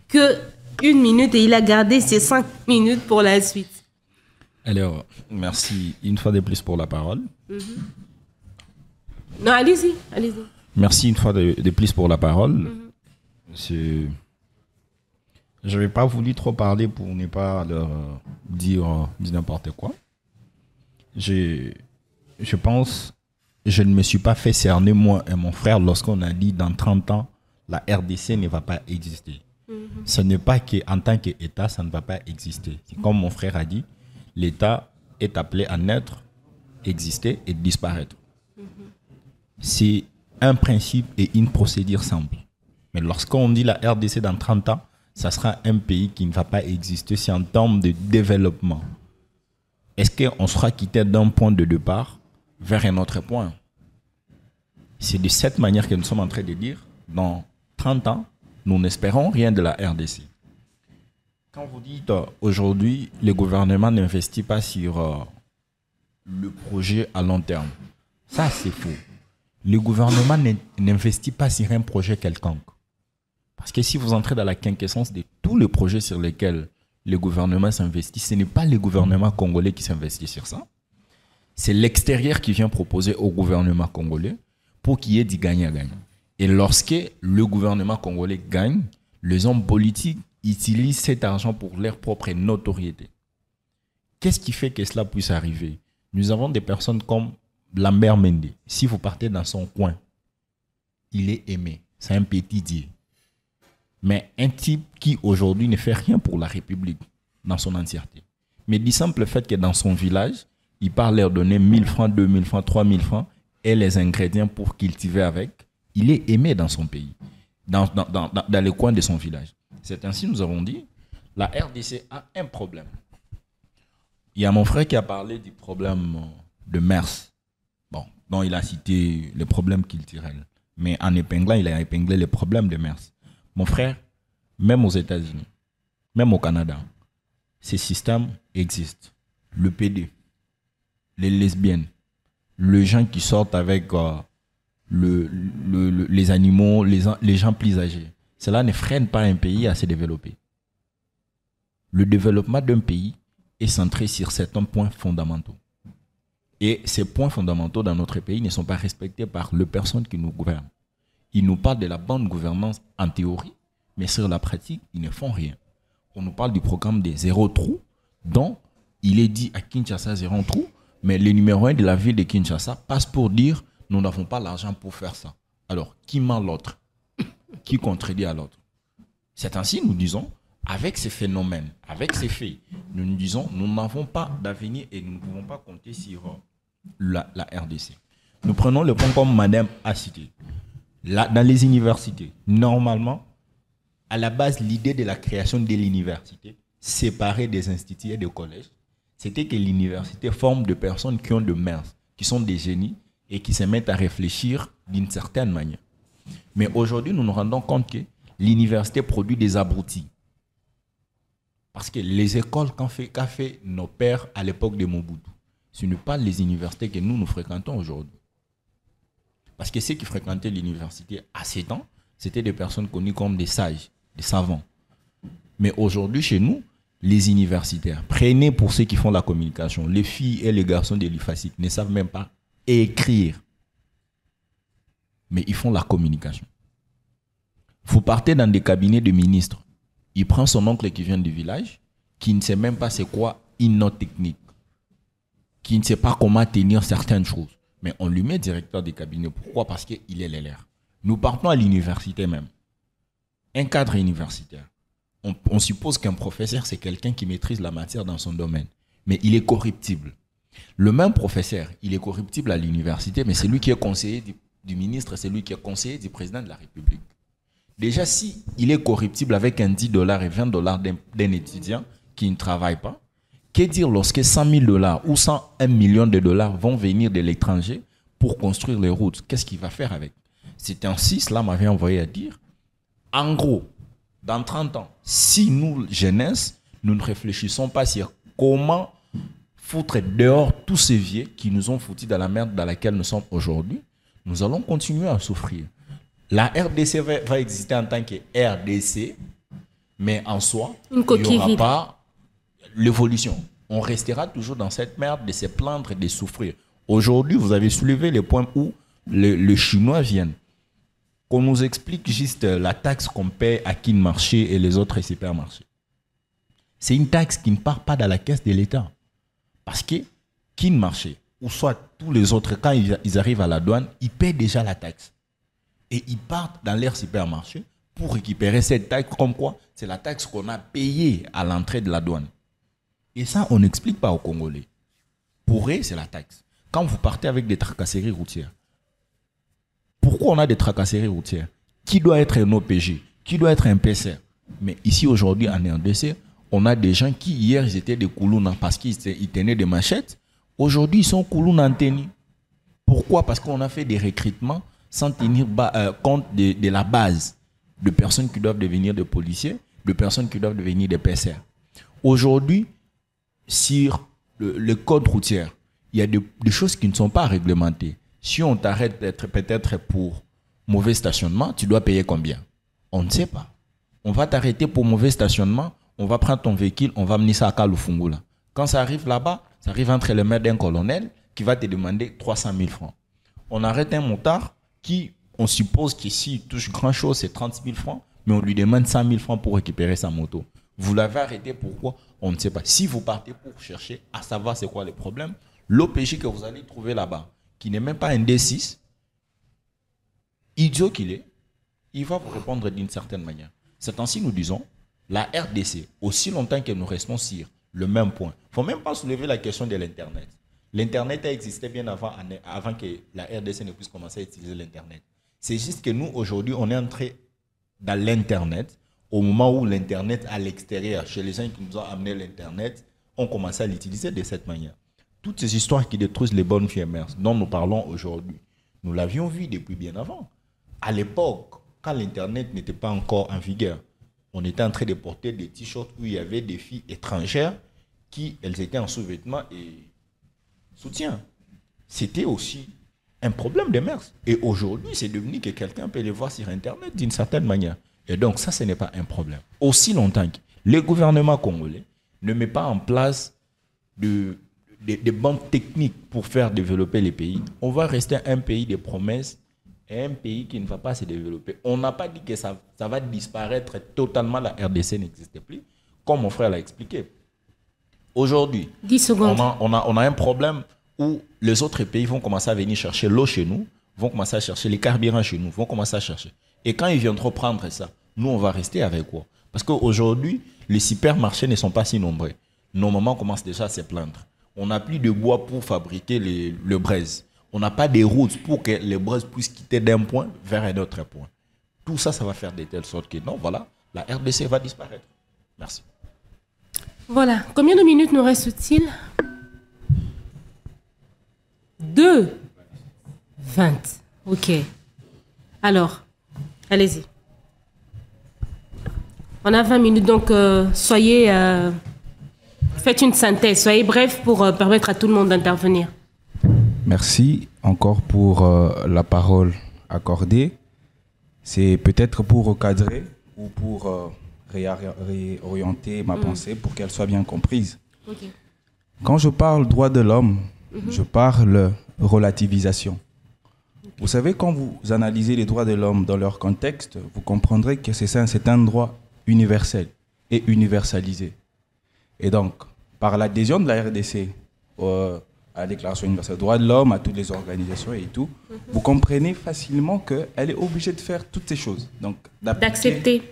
que 1 minute et il a gardé ses 5 minutes pour la suite. Alors, merci une fois de plus pour la parole. Non, allez-y, allez-y. Merci une fois de plus pour la parole. Je n'avais pas voulu trop parler pour ne pas leur dire n'importe quoi. Je pense, je ne me suis pas fait cerner, moi et mon frère, lorsqu'on a dit dans 30 ans, la RDC ne va pas exister. Ce n'est pas qu'en tant qu'État, ça ne va pas exister. C'est comme mon frère a dit, l'État est appelé à naître, exister et disparaître. C'est un principe et une procédure simple. Mais lorsqu'on dit la RDC dans 30 ans, ça sera un pays qui ne va pas exister si en termes de développement. Est-ce qu'on sera quitté d'un point de départ vers un autre point? C'est de cette manière que nous sommes en train de dire, dans 30 ans, nous n'espérons rien de la RDC. Quand vous dites aujourd'hui, le gouvernement n'investit pas sur le projet à long terme, ça c'est faux. Le gouvernement n'investit pas sur un projet quelconque. Parce que si vous entrez dans la quinquessence de tous les projets sur lesquels le gouvernement s'investit, ce n'est pas le gouvernement congolais qui s'investit sur ça. C'est l'extérieur qui vient proposer au gouvernement congolais pour qu'il y ait du gagnant-gagnant. Et lorsque le gouvernement congolais gagne, les hommes politiques utilisent cet argent pour leur propre notoriété. Qu'est-ce qui fait que cela puisse arriver? Nous avons des personnes comme Lambert Mende. Si vous partez dans son coin, il est aimé. C'est un petit dieu. Mais un type qui aujourd'hui ne fait rien pour la République dans son entièreté. Mais du simple fait que dans son village, il part leur donner 1000 francs, 2000 francs, 3000 francs et les ingrédients pour cultiver avec, il est aimé dans son pays, dans les coins de son village. C'est ainsi nous avons dit, la RDC a un problème. Il y a mon frère qui a parlé du problème de MERS, bon, dont il a cité les problèmes culturels. Mais en épinglant, il a épinglé les problèmes de MERS. Mon frère, même aux États-Unis, même au Canada, ces systèmes existent. Le PD, les lesbiennes, les gens qui sortent avec les animaux, les gens plus âgés. Cela ne freine pas un pays à se développer. Le développement d'un pays est centré sur certains points fondamentaux. Et ces points fondamentaux dans notre pays ne sont pas respectés par les personnes qui nous gouvernent. Ils nous parlent de la bonne gouvernance en théorie, mais sur la pratique, ils ne font rien. On nous parle du programme des zéro trou, dont il est dit à Kinshasa zéro trou, mais le numéro 1 de la ville de Kinshasa passe pour dire nous n'avons pas l'argent pour faire ça. Alors, qui ment l'autre? Qui contredit à l'autre? C'est ainsi, nous disons, avec ces phénomènes, avec ces faits, nous disons nous n'avons pas d'avenir et nous ne pouvons pas compter sur la RDC. Nous prenons le point comme Madame a cité. Là, dans les universités, normalement, à la base, l'idée de la création de l'université, séparée des instituts et des collèges, c'était que l'université forme de personnes qui ont de mœurs, qui sont des génies et qui se mettent à réfléchir d'une certaine manière. Mais aujourd'hui, nous nous rendons compte que l'université produit des abrutis. Parce que les écoles qu'a fait nos pères à l'époque de Mobutu, ce n'est pas les universités que nous fréquentons aujourd'hui. Parce que ceux qui fréquentaient l'université à ces temps, c'était des personnes connues comme des sages, des savants. Mais aujourd'hui, chez nous, les universitaires, prenez pour ceux qui font la communication, les filles et les garçons de l'IFASIC ne savent même pas écrire. Mais ils font la communication. Vous partez dans des cabinets de ministres, il prend son oncle qui vient du village, qui ne sait même pas c'est quoi une note technique, qui ne sait pas comment tenir certaines choses. Mais on lui met directeur des cabinets. Pourquoi? Parce qu'il est l'élève. Nous partons à l'université même. Un cadre universitaire. On suppose qu'un professeur, c'est quelqu'un qui maîtrise la matière dans son domaine. Mais il est corruptible. Le même professeur, il est corruptible à l'université, mais c'est lui qui est conseiller du ministre, c'est lui qui est conseiller du président de la République. Déjà, si il est corruptible avec un $10 et $20 d'un étudiant qui ne travaille pas, que dire lorsque $100 000 ou $101 millions vont venir de l'étranger pour construire les routes? Qu'est-ce qu'il va faire avec? C'est ainsi, cela m'avait envoyé à dire, en gros, dans 30 ans, si nous, jeunesse, nous ne réfléchissons pas sur comment foutre dehors tous ces vieux qui nous ont foutus dans la merde dans laquelle nous sommes aujourd'hui, nous allons continuer à souffrir. La RDC va exister en tant que RDC, mais en soi, il n'y aura pas l'évolution. On restera toujours dans cette merde de se plaindre et de souffrir. Aujourd'hui, vous avez soulevé les points où les Chinois viennent. Qu'on nous explique juste la taxe qu'on paie à Kin Marché et les autres supermarchés. C'est une taxe qui ne part pas dans la caisse de l'État. Parce que Kin Marché, ou soit tous les autres, quand ils arrivent à la douane, ils paient déjà la taxe. Et ils partent dans leur supermarché pour récupérer cette taxe. Comme quoi, c'est la taxe qu'on a payée à l'entrée de la douane. Et ça, on n'explique pas aux Congolais. Pour eux, c'est la taxe. Quand vous partez avec des tracasseries routières, pourquoi on a des tracasseries routières? Qui doit être un OPG? Qui doit être un PCR? Mais ici, aujourd'hui, en RDC, on a des gens qui, hier, ils étaient des Koulouna parce qu'ils tenaient des machettes. Aujourd'hui, ils sont Koulouna en tenue. Pourquoi? Parce qu'on a fait des recrutements sans tenir compte de la base de personnes qui doivent devenir des policiers, de personnes qui doivent devenir des PCR. Aujourd'hui, sur le code routier, il y a des choses qui ne sont pas réglementées. Si on t'arrête peut-être pour mauvais stationnement, tu dois payer combien? On ne sait pas. On va t'arrêter pour mauvais stationnement, on va prendre ton véhicule, on va mener ça à Kalufungula. Quand ça arrive là-bas, ça arrive entre les mains d'un colonel qui va te demander 300 000 francs. On arrête un motard qui, on suppose qu'ici, touche grand-chose, c'est 30 000 francs, mais on lui demande 100 000 francs pour récupérer sa moto. Vous l'avez arrêté, pourquoi? On ne sait pas. Si vous partez pour chercher à savoir c'est quoi les problèmes, l'OPJ que vous allez trouver là-bas, qui n'est même pas un D6, idiot qu'il est, il va vous répondre d'une certaine manière. C'est ainsi nous disons, la RDC, aussi longtemps que nous restons sur le même point, il ne faut même pas soulever la question de l'Internet. L'Internet a existé bien avant que la RDC ne puisse commencer à utiliser l'Internet. C'est juste que nous, aujourd'hui, on est entré dans l'Internet au moment où l'Internet à l'extérieur, chez les gens qui nous ont amené l'Internet, ont commencé à l'utiliser de cette manière. Toutes ces histoires qui détruisent les bonnes vieilles mœurs dont nous parlons aujourd'hui, nous l'avions vu depuis bien avant. À l'époque, quand l'Internet n'était pas encore en vigueur, on était en train de porter des t-shirts où il y avait des filles étrangères qui, elles étaient en sous-vêtements et soutien. C'était aussi un problème de mœurs. Et aujourd'hui, c'est devenu que quelqu'un peut les voir sur Internet d'une certaine manière. Et donc, ça, ce n'est pas un problème. Aussi longtemps que le gouvernement congolais ne met pas en place des banques techniques pour faire développer les pays, on va rester un pays de promesses et un pays qui ne va pas se développer. On n'a pas dit que ça va disparaître totalement, la RDC n'existe plus, comme mon frère l'a expliqué. Aujourd'hui, 10 secondes. On a un problème où les autres pays vont commencer à venir chercher l'eau chez nous, vont commencer à chercher les carburants chez nous, vont commencer à chercher. Et quand ils viendront prendre ça, nous, on va rester avec quoi? Parce qu'aujourd'hui, les supermarchés ne sont pas si nombreux. Nos mamans commencent déjà à se plaindre. On n'a plus de bois pour fabriquer le braise. On n'a pas de routes pour que les braises puissent quitter d'un point vers un autre point. Tout ça, ça va faire de telle sorte que non, voilà, la RDC va disparaître. Merci. Voilà. Combien de minutes nous reste-t-il? 2:20. Ok. Alors, allez-y. On a 20 minutes, donc faites une synthèse, soyez bref pour permettre à tout le monde d'intervenir. Merci encore pour la parole accordée. C'est peut-être pour recadrer ou pour réorienter ma pensée pour qu'elle soit bien comprise. Okay. Quand je parle droit de l'homme, je parle relativisation. Vous savez, quand vous analysez les droits de l'homme dans leur contexte, vous comprendrez que c'est un droit universel et universalisé. Et donc, par l'adhésion de la RDC à la Déclaration universelle des droits de l'homme, à toutes les organisations et tout, vous comprenez facilement qu'elle est obligée de faire toutes ces choses. Donc, d'accepter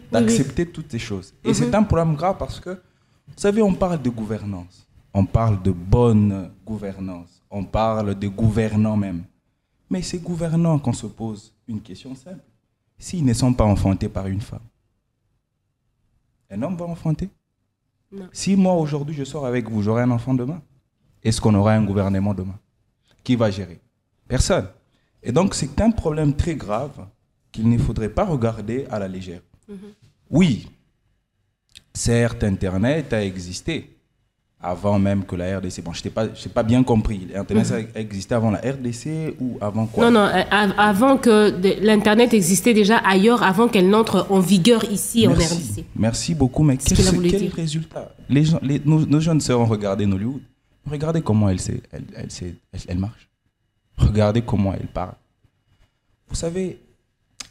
toutes ces choses. Et c'est un problème grave parce que, vous savez, on parle de gouvernance, on parle de bonne gouvernance, on parle de gouvernants même. Mais ces gouvernants, qu'on se pose une question simple, s'ils ne sont pas enfantés par une femme, un homme va enfanter? Non. Si moi, aujourd'hui, je sors avec vous, j'aurai un enfant demain? Est-ce qu'on aura un gouvernement demain? Qui va gérer? Personne. Et donc, c'est un problème très grave qu'il ne faudrait pas regarder à la légère. Oui, certes, Internet a existé avant même que la RDC... Bon, je n'ai pas bien compris. Internet a existé avant la RDC ou avant quoi? Non, avant que l'Internet existait déjà ailleurs, avant qu'elle n'entre en vigueur ici en RDC. Merci beaucoup, mais quel résultat? Nos jeunes sœurs ont regardé Nollywood. Regardez comment elle marche. Regardez comment elle parle. Vous savez,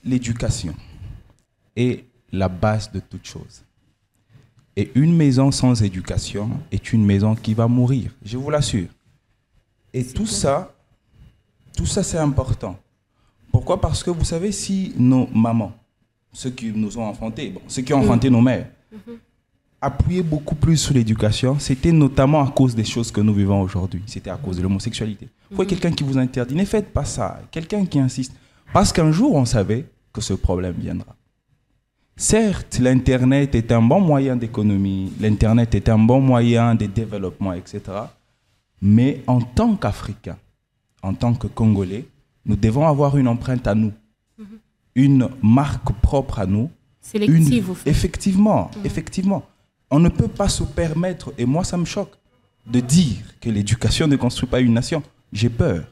l'éducation est la base de toute chose. Et une maison sans éducation est une maison qui va mourir, je vous l'assure. Et tout ça, c'est important. Pourquoi? Parce que vous savez, si nos mamans, ceux qui nous ont enfantés, ceux qui ont enfanté nos mères, appuyaient beaucoup plus sur l'éducation, c'était notamment à cause des choses que nous vivons aujourd'hui. C'était à cause de l'homosexualité. Vous voyez quelqu'un qui vous interdit, ne faites pas ça. Quelqu'un qui insiste. Parce qu'un jour, on savait que ce problème viendra. Certes, l'Internet est un bon moyen d'économie, l'Internet est un bon moyen de développement, etc. Mais en tant qu'Africains, en tant que Congolais, nous devons avoir une empreinte à nous, une marque propre à nous. Sélective, au fait. Effectivement, effectivement. On ne peut pas se permettre, et moi ça me choque, de dire que l'éducation ne construit pas une nation. J'ai peur.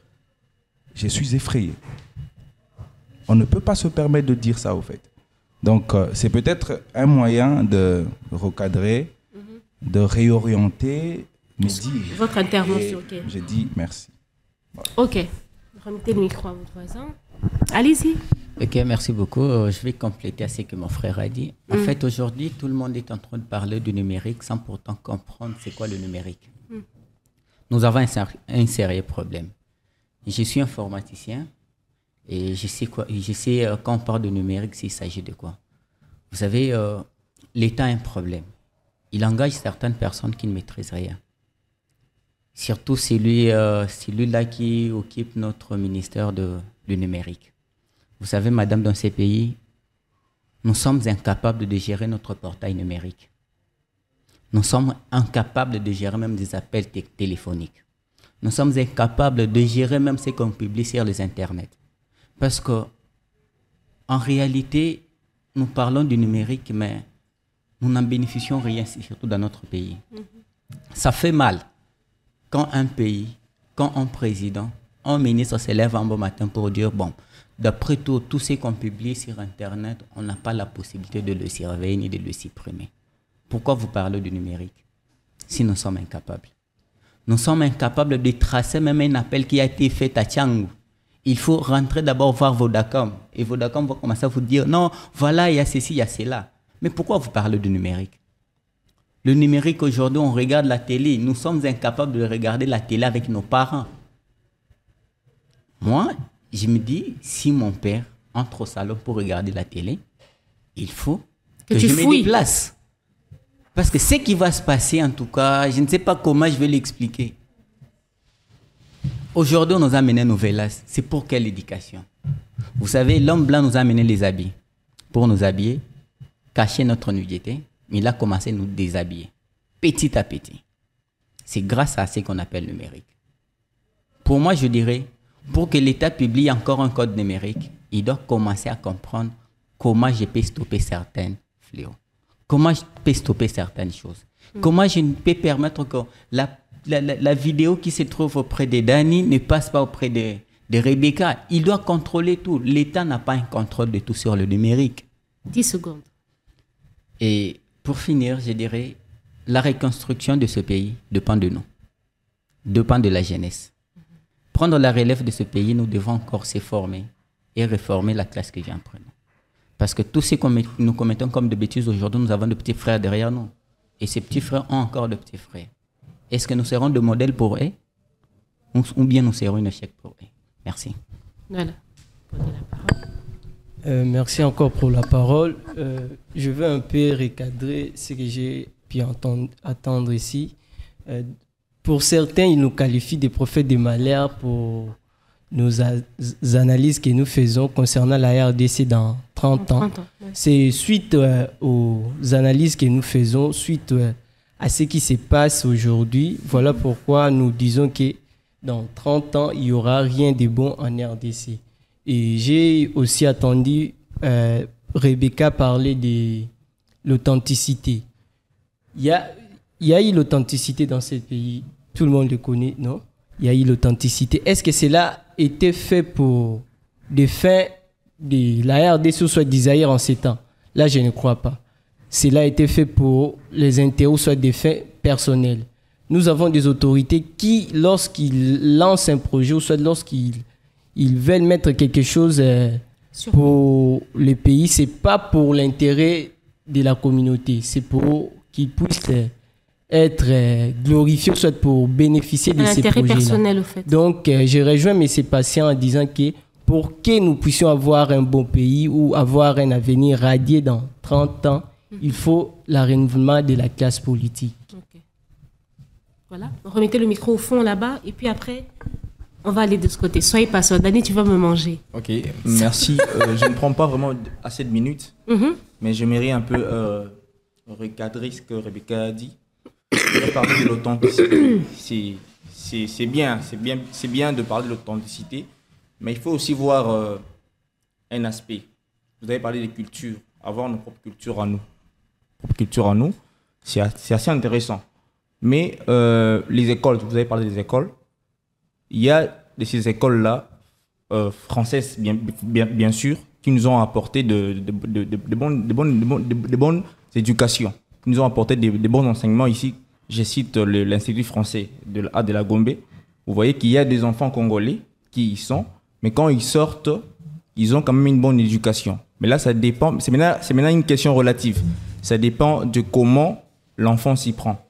Je suis effrayé. On ne peut pas se permettre de dire ça, au fait. Donc, c'est peut-être un moyen de recadrer de réorienter mes dires. Votre intervention, Et ok. j'ai dit merci. Ok. Remettez le micro à votre voisin. Allez-y. Ok, merci beaucoup. Je vais compléter à ce que mon frère a dit. En fait, aujourd'hui, tout le monde est en train de parler du numérique sans pourtant comprendre c'est quoi le numérique. Nous avons un sérieux problème. Je suis informaticien et je sais quand on parle de numérique, s'il s'agit de quoi. Vous savez, l'État a un problème. Il engage certaines personnes qui ne maîtrisent rien. Surtout celui-là qui occupe notre ministère du numérique. Vous savez, madame, dans ces pays, nous sommes incapables de gérer notre portail numérique. Nous sommes incapables de gérer même des appels téléphoniques. Nous sommes incapables de gérer même ce qu'on publie sur les internets. Parce que, en réalité, nous parlons du numérique, mais nous n'en bénéficions rien, surtout dans notre pays. Ça fait mal quand un pays, quand un président, un ministre se lève un bon matin pour dire, bon, d'après tout ce qu'on publie sur Internet, on n'a pas la possibilité de le surveiller ni de le supprimer. Pourquoi vous parlez du numérique si nous sommes incapables? Nous sommes incapables de tracer même un appel qui a été fait à Tchangou. Il faut rentrer d'abord voir Vodacom. Et Vodacom va commencer à vous dire, non, voilà, il y a ceci, il y a cela. Mais pourquoi vous parlez du numérique? Le numérique, aujourd'hui, on regarde la télé. Nous sommes incapables de regarder la télé avec nos parents. Moi, je me dis, si mon père entre au salon pour regarder la télé, il faut que je me déplace. Parce que ce qui va se passer, en tout cas, je ne sais pas comment je vais l'expliquer. Aujourd'hui, on nous a amené nos vélas. C'est pour quelle éducation? Vous savez, l'homme blanc nous a amené les habits. Pour nous habiller, cacher notre nudité, mais il a commencé à nous déshabiller. Petit à petit. C'est grâce à ce qu'on appelle le numérique. Pour moi, je dirais, pour que l'État publie encore un code numérique, il doit commencer à comprendre comment je peux stopper certains fléaux. Comment je peux stopper certaines choses. Comment je peux permettre que la vidéo qui se trouve auprès de Dani ne passe pas auprès de Rebecca. Il doit contrôler tout. L'État n'a pas un contrôle de tout sur le numérique. 10 secondes. Et pour finir, je dirais, la reconstruction de ce pays dépend de nous. Dépend de la jeunesse. Prendre la relève de ce pays, nous devons encore se former et réformer la classe qui vient après nous. Parce que tout ce que nous commettons comme de bêtises aujourd'hui, nous avons de petits frères derrière nous. Et ces petits frères ont encore de petits frères. Est-ce que nous serons de modèles pour eux? Ou bien nous serons un échec pour eux? Merci. Voilà. Prenez la parole. Merci encore pour la parole. Je vais un peu recadrer ce que j'ai pu attendre ici. Pour certains, ils nous qualifient de prophètes de malheur pour nos analyses que nous faisons concernant la RDC dans 30 ans. Ouais. C'est suite aux analyses que nous faisons, suite à ce qui se passe aujourd'hui. Voilà pourquoi nous disons que dans 30 ans, il n'y aura rien de bon en RDC. Et j'ai aussi attendu Rebecca parler de l'authenticité. Il y a eu l'authenticité dans ce pays. Tout le monde le connaît, non? Il y a eu l'authenticité. Est-ce que cela était fait pour des fins de la RDC ou soit d'Isaïr en ces temps? Là, je ne crois pas. Cela a été fait pour les intérêts ou soit des fins personnelles. Nous avons des autorités qui, lorsqu'ils lancent un projet ou soit lorsqu'ils veulent mettre quelque chose pour le pays, ce n'est pas pour l'intérêt de la communauté, c'est pour qu'ils puissent être glorifiés, soit pour bénéficier de ces projets-là. Personnel, au fait. Donc, je rejoins mes patients en disant que pour que nous puissions avoir un bon pays ou avoir un avenir radieux dans 30 ans, il faut le renouvellement de la classe politique. Okay. Voilà. Remettez le micro au fond là-bas et puis après, on va aller de ce côté. Soyez patient. Dani, tu vas me manger. Ok, merci. Je ne prends pas vraiment assez de minutes, mais j'aimerais un peu recadrer ce que Rebecca a dit. Je vais parler de l'authenticité. C'est bien de parler de l'authenticité, mais il faut aussi voir un aspect. Vous avez parlé des cultures, avoir nos propres cultures à nous. C'est assez intéressant. Mais les écoles, vous avez parlé des écoles. Il y a de ces écoles-là, françaises bien sûr, qui nous ont apporté de bonnes éducations. nous ont apporté des bons enseignements ici. Je cite l'Institut français de la Gombe. Vous voyez qu'il y a des enfants congolais qui y sont, mais quand ils sortent, ils ont quand même une bonne éducation. Mais là, ça dépend. C'est maintenant une question relative. Ça dépend de comment l'enfant s'y prend.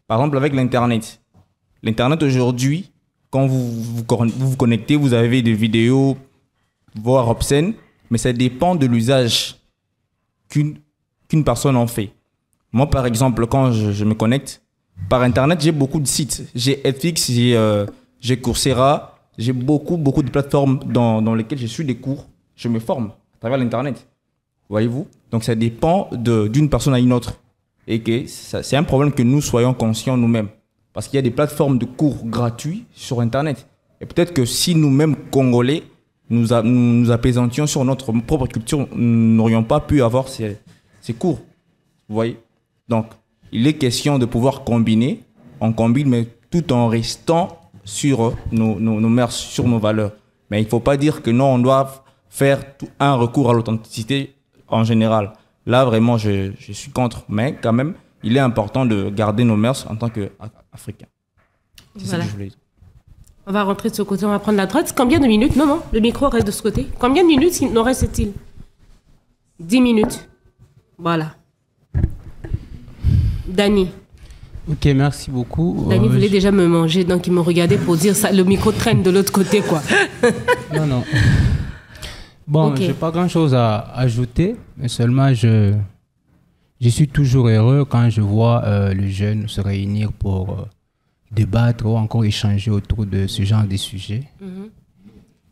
Par exemple, avec l'Internet. L'Internet aujourd'hui, quand vous vous connectez, vous avez des vidéos, voire obscènes, mais ça dépend de l'usage qu'une personne en fait. Moi, par exemple, quand je me connecte, par Internet, j'ai beaucoup de sites. J'ai FX, j'ai Coursera, j'ai beaucoup de plateformes dans lesquelles je suis des cours. Je me forme à travers l'Internet. Voyez-vous? Donc, ça dépend d'une personne à une autre. Et que c'est un problème que nous soyons conscients nous-mêmes. Parce qu'il y a des plateformes de cours gratuits sur Internet. Et peut-être que si nous-mêmes, Congolais, nous apaisantions sur notre propre culture, nous n'aurions pas pu avoir ces cours. Vous voyez? Donc, il est question de pouvoir combiner. On combine, mais tout en restant sur nos mœurs, sur nos valeurs. Mais il ne faut pas dire que non, on doit faire un recours à l'authenticité en général. Là, vraiment, je suis contre. Mais quand même, il est important de garder nos mœurs en tant qu'Africains. C'est ça que je voulais dire. On va rentrer de ce côté, on va prendre la droite. Combien de minutes? Non, le micro reste de ce côté. Combien de minutes nous reste-t-il? 10 minutes. Voilà. Dany. Ok, merci beaucoup. Dany voulait déjà me manger, donc il me regardait pour dire ça. Le micro traîne de l'autre côté, quoi. Non. Bon, Okay. j'ai pas grand-chose à ajouter, mais seulement je suis toujours heureux quand je vois les jeunes se réunir pour débattre ou encore échanger autour de ce genre de sujets.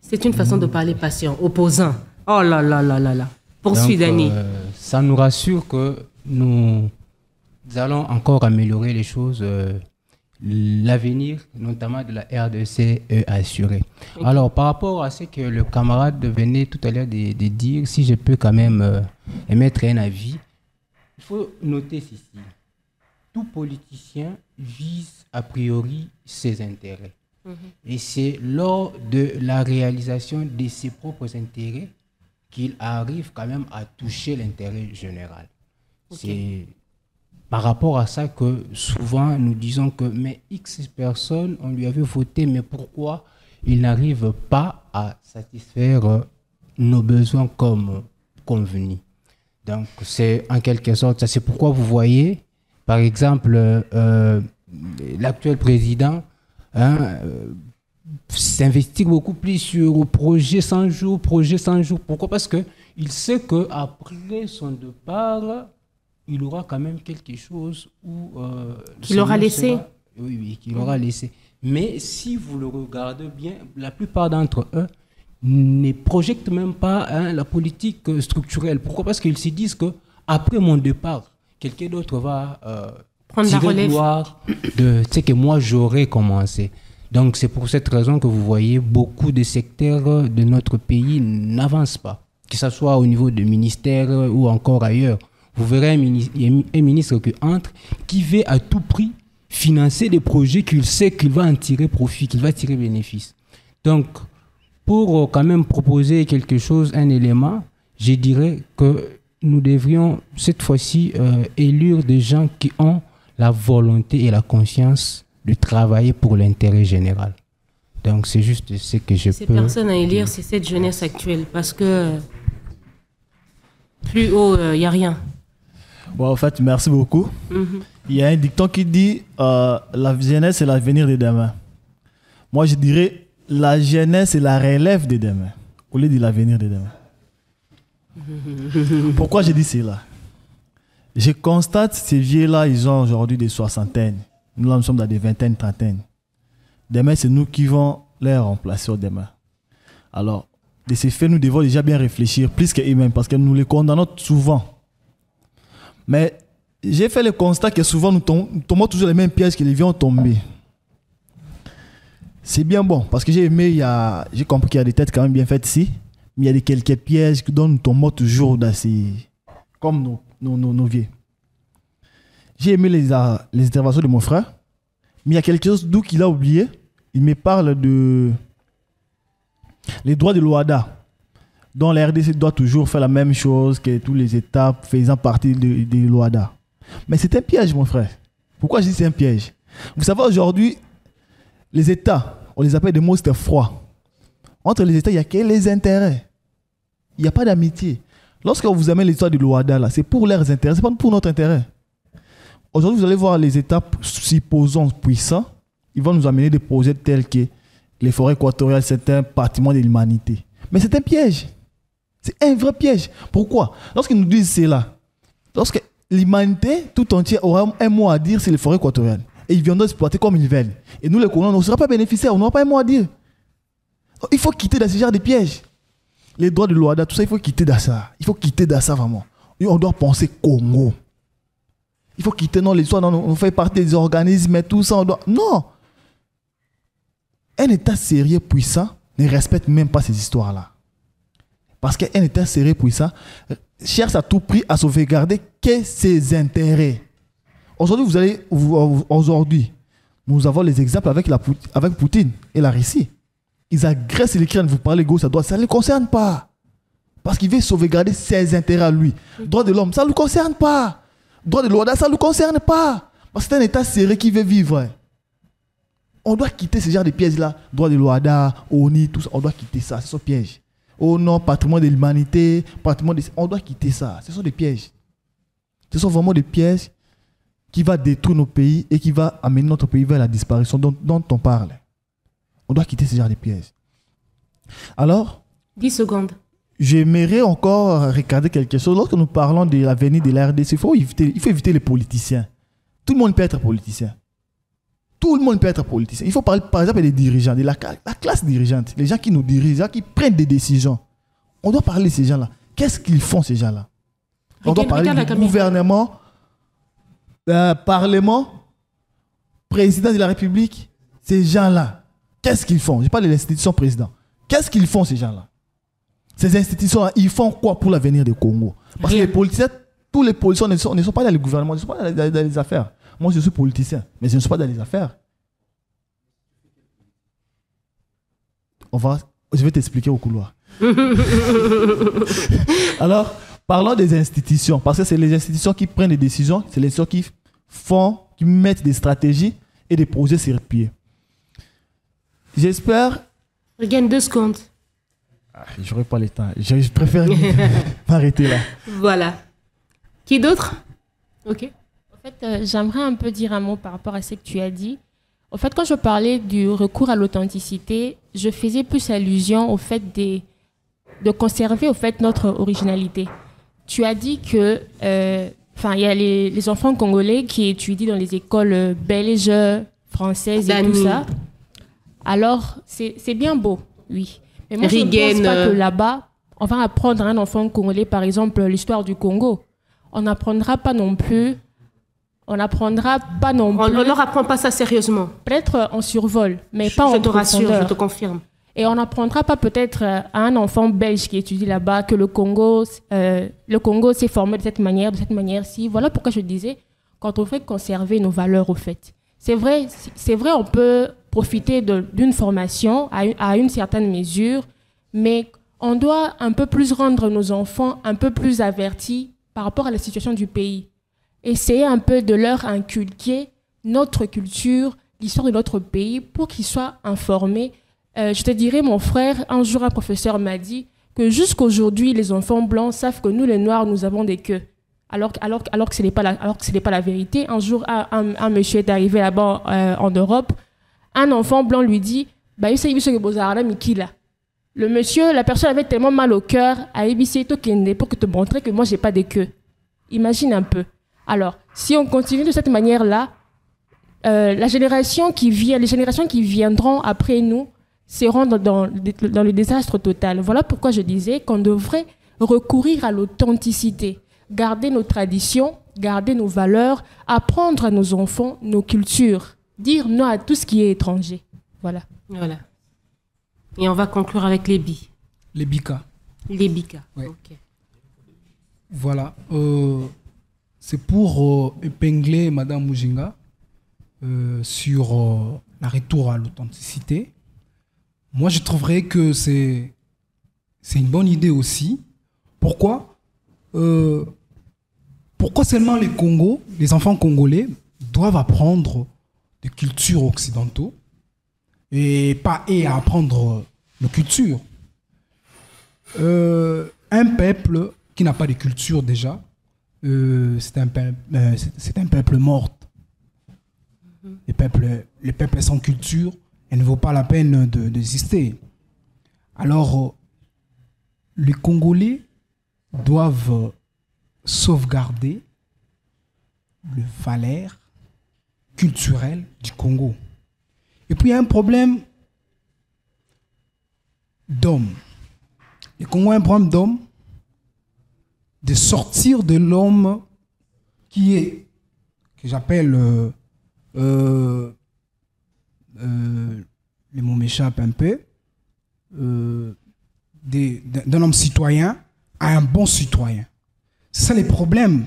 C'est une façon de parler patient, opposant. Oh là là là là là. Poursuis, Dany. Ça nous rassure que nous allons encore améliorer les choses. L'avenir, notamment de la RDC, est assuré. Okay. Alors, par rapport à ce que le camarade venait tout à l'heure de dire, si je peux quand même émettre un avis, il faut noter ceci. Tout politicien vise a priori ses intérêts. Et c'est lors de la réalisation de ses propres intérêts qu'il arrive quand même à toucher l'intérêt général. Okay. C'est par rapport à ça que souvent nous disons que mais X personnes, on lui avait voté, mais pourquoi il n'arrive pas à satisfaire nos besoins comme convenu. Donc c'est en quelque sorte ça. C'est pourquoi vous voyez, par exemple, l'actuel président s'investit beaucoup plus sur projet 100 jours. Pourquoi? Parce qu'il sait qu'après son départ, il aura quand même quelque chose qu'il aura laissé. Oui, qu'il aura laissé. Mais si vous le regardez bien, la plupart d'entre eux ne projettent même pas la politique structurelle. Pourquoi? Parce qu'ils se disent qu'après mon départ, quelqu'un d'autre va prendre la relève de ce que moi j'aurais commencé. Donc c'est pour cette raison que vous voyez beaucoup de secteurs de notre pays n'avancent pas, que ce soit au niveau de ministères ou encore ailleurs. Vous verrez un ministre qui entre, qui veut à tout prix financer des projets qu'il sait qu'il va en tirer profit, qu'il va tirer bénéfice. Donc, pour quand même proposer quelque chose, un élément, je dirais que nous devrions cette fois-ci élire des gens qui ont la volonté et la conscience de travailler pour l'intérêt général. Donc, c'est juste ce que je peux... Ces personnes à élire, c'est cette jeunesse actuelle, parce que plus haut, il n'y a rien. Bon, en fait, merci beaucoup. Il y a un dicton qui dit la jeunesse, c'est l'avenir de demain. Moi, je dirais la jeunesse, c'est la relève de demain, au lieu de l'avenir de demain. Pourquoi je dis cela? Je constate ces vieux-là, ils ont aujourd'hui des soixantaines. Nous, là, nous sommes dans des vingtaines, trentaines. Demain, c'est nous qui vont les remplacer au demain. Alors, de ces faits, nous devons déjà bien réfléchir, plus qu'eux-mêmes, parce que nous les condamnons souvent. Mais j'ai fait le constat que souvent nous tombons toujours les mêmes pièges que les vieux ont tombé. C'est bien bon, parce que j'ai compris qu'il y a des têtes quand même bien faites ici, mais il y a quelques pièges dont nous tombons toujours dans ces, comme nos vieux. J'ai aimé les interventions de mon frère, mais il y a quelque chose d'où qu'il a oublié. Il me parle de les droits de l'OHADA, dont la RDC doit toujours faire la même chose que tous les États faisant partie de l'OHADA. Mais c'est un piège, mon frère. Pourquoi je dis c'est un piège? Vous savez, aujourd'hui, les États, on les appelle des monstres froids. Entre les États, il n'y a que les intérêts. Il n'y a pas d'amitié. Lorsque vous amènez l'histoire du Luanda, là, c'est pour leurs intérêts, ce n'est pas pour notre intérêt. Aujourd'hui, vous allez voir les États, supposons puissants, ils vont nous amener des projets tels que les forêts équatoriales, c'est un patrimoine de l'humanité. Mais c'est un piège. C'est un vrai piège. Pourquoi? Lorsqu'ils nous disent cela, lorsque l'humanité tout entière aura un mot à dire sur les forêts équatoriales, et ils viendront exploiter comme ils veulent. Et nous, les colons, on ne sera pas bénéficiaires, on n'aura pas un mot à dire. Il faut quitter dans ce genre de pièges. Les droits de Luanda, tout ça, il faut quitter dans ça. Il faut quitter dans ça vraiment. Et on doit penser Congo. Il faut quitter, non, l'histoire, non, on fait partie des organismes et tout ça. On doit... Non. Un État sérieux puissant ne respecte même pas ces histoires-là. Parce qu'un État sérieux puissant cherche à tout prix à sauvegarder que ses intérêts. Aujourd'hui, nous avons les exemples avec Poutine et la Russie. Ils agressent l'Ukraine, vous parlez gauche à droite, ça ne les concerne pas. Parce qu'il veut sauvegarder ses intérêts à lui. Droit de l'homme, ça ne le concerne pas. Droit de l'Ouada, ça ne le concerne pas. Parce que c'est un État sérieux qui veut vivre. On doit quitter ce genre de pièges-là. Droit de l'Ouada, ONI, tout ça, on doit quitter ça. Ce sont des pièges. Oh non, patrimoine de l'humanité, on doit quitter ça. Ce sont des pièges. Ce sont vraiment des pièges qui vont détruire nos pays et qui vont amener notre pays vers la disparition dont on parle. On doit quitter ce genre de pièges. Alors, 10 secondes. J'aimerais encore regarder quelque chose. Lorsque nous parlons de l'avenir de la RDC, il faut éviter les politiciens. Tout le monde peut être politicien. Tout le monde peut être politicien. Il faut parler, par exemple, des dirigeants, de la classe dirigeante, les gens qui nous dirigent, les gens qui prennent des décisions. On doit parler de ces gens-là. Qu'est-ce qu'ils font, ces gens-là? On doit parler du gouvernement, parlement, président de la République. Ces gens-là, qu'est-ce qu'ils font? Je parle de l'institution président. Qu'est-ce qu'ils font, ces gens-là? Ces institutions-là, ils font quoi pour l'avenir du Congo? Parce que les politiciens, tous les politiciens ne sont pas dans le gouvernement, ils ne sont pas dans les affaires. Moi, je suis politicien, mais je ne suis pas dans les affaires. Je vais t'expliquer au couloir. Alors, parlons des institutions, parce que c'est les institutions qui prennent des décisions, c'est les institutions qui mettent des stratégies et des projets sur pied. J'espère... Regagne 2 secondes. Je n'aurai pas le temps. Je préfère m'arrêter là. Voilà. Qui d'autre? Ok. En fait, j'aimerais un peu dire un mot par rapport à ce que tu as dit. En fait, quand je parlais du recours à l'authenticité, je faisais plus allusion au fait de conserver au fait notre originalité. Tu as dit que, il y a les enfants congolais qui étudient dans les écoles belges, françaises et tout ça. Alors, c'est bien beau, oui. Mais moi, je ne pense pas que là-bas, on va apprendre à un enfant congolais, par exemple, l'histoire du Congo. On n'apprendra pas non plus. On leur apprend pas ça sérieusement. Peut-être en survol, mais pas en profondeur. Je te rassure, je te confirme. Et on n'apprendra pas peut-être à un enfant belge qui étudie là-bas que le Congo s'est formé de cette manière-ci. Voilà pourquoi je disais qu'on devrait conserver nos valeurs au fait. C'est vrai, on peut profiter d'une formation à une certaine mesure, mais on doit un peu plus rendre nos enfants un peu plus avertis par rapport à la situation du pays. Essayer un peu de leur inculquer notre culture, l'histoire de notre pays, pour qu'ils soient informés. Je te dirais, mon frère, un jour, un professeur m'a dit que jusqu'aujourd'hui, les enfants blancs savent que nous, les Noirs, nous avons des queues. Alors que ce n'est pas la vérité. Un jour, un monsieur est arrivé là-bas en Europe. Un enfant blanc lui dit « Le monsieur, la personne avait tellement mal au cœur à Ebissé Tokende pour te montrer que moi, je n'ai pas de queue. » Imagine un peu. Alors, si on continue de cette manière-là, les générations qui viendront après nous seront dans le désastre total. Voilà pourquoi je disais qu'on devrait recourir à l'authenticité, garder nos traditions, garder nos valeurs, apprendre à nos enfants nos cultures, dire non à tout ce qui est étranger. Voilà. Et on va conclure avec les BI. Les BICA. Les BICA. Ouais. Ok. Voilà. C'est pour épingler Madame Mujinga sur la retour à l'authenticité. Moi, je trouverais que c'est une bonne idée aussi. Pourquoi pour pourquoi seulement les enfants congolais doivent apprendre des cultures occidentaux et pas à apprendre nos cultures. Un peuple qui n'a pas de culture déjà, c'est un peuple mort. Les peuples sans culture, elles ne vaut pas la peine d'exister. Alors, les Congolais doivent sauvegarder le valeur culturel du Congo. Et puis, il y a un problème d'homme. Le Congo a un problème d'homme, de sortir de l'homme que j'appelle, le mot m'échappe un peu, d'un homme citoyen à un bon citoyen. C'est ça les problèmes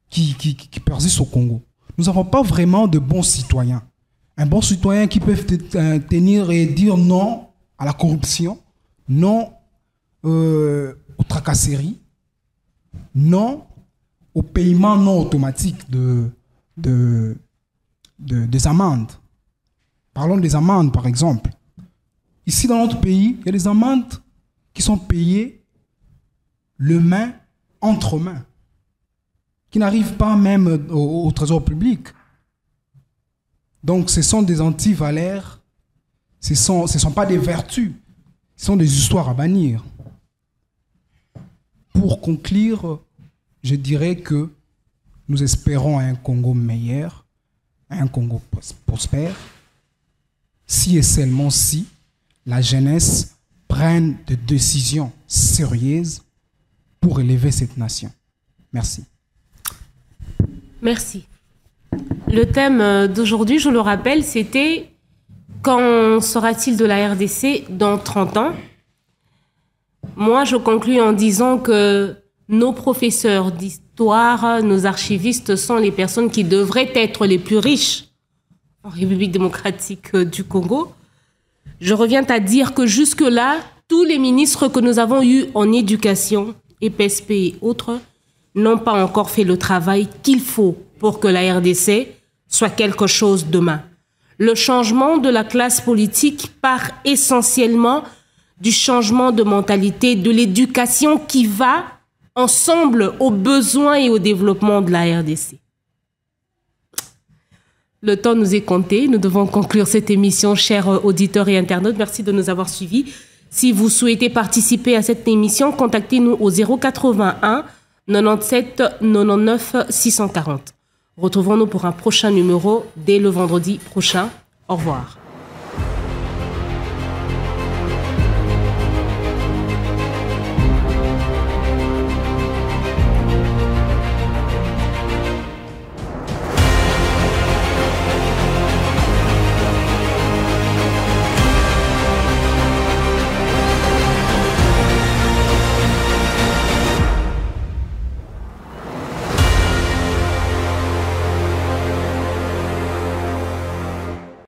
qui persistent au Congo. Nous n'avons pas vraiment de bons citoyens. Un bon citoyen qui peut tenir et dire non à la corruption, non aux tracasseries, non au paiement non automatique des amendes. Parlons des amendes, par exemple. Ici, dans notre pays, il y a des amendes qui sont payées entre mains, qui n'arrivent pas même au trésor public. Donc, ce sont des antivaleurs, ce ne sont pas des vertus, ce sont des histoires à bannir. Pour conclure, je dirais que nous espérons un Congo meilleur, un Congo prospère, si et seulement si la jeunesse prenne des décisions sérieuses pour élever cette nation. Merci. Merci. Le thème d'aujourd'hui, je le rappelle, c'était « Qu'en sera-t-il de la RDC dans 30 ans ?» Moi, je conclus en disant que nos professeurs d'histoire, nos archivistes sont les personnes qui devraient être les plus riches en République démocratique du Congo. Je reviens à dire que jusque-là, tous les ministres que nous avons eus en éducation, EPSP et autres, n'ont pas encore fait le travail qu'il faut pour que la RDC soit quelque chose demain. Le changement de la classe politique part essentiellement du changement de mentalité, de l'éducation qui va ensemble aux besoins et au développement de la RDC. Le temps nous est compté. Nous devons conclure cette émission, chers auditeurs et internautes. Merci de nous avoir suivis. Si vous souhaitez participer à cette émission, contactez-nous au 081 97 99 640. Retrouvons-nous pour un prochain numéro dès le vendredi prochain. Au revoir.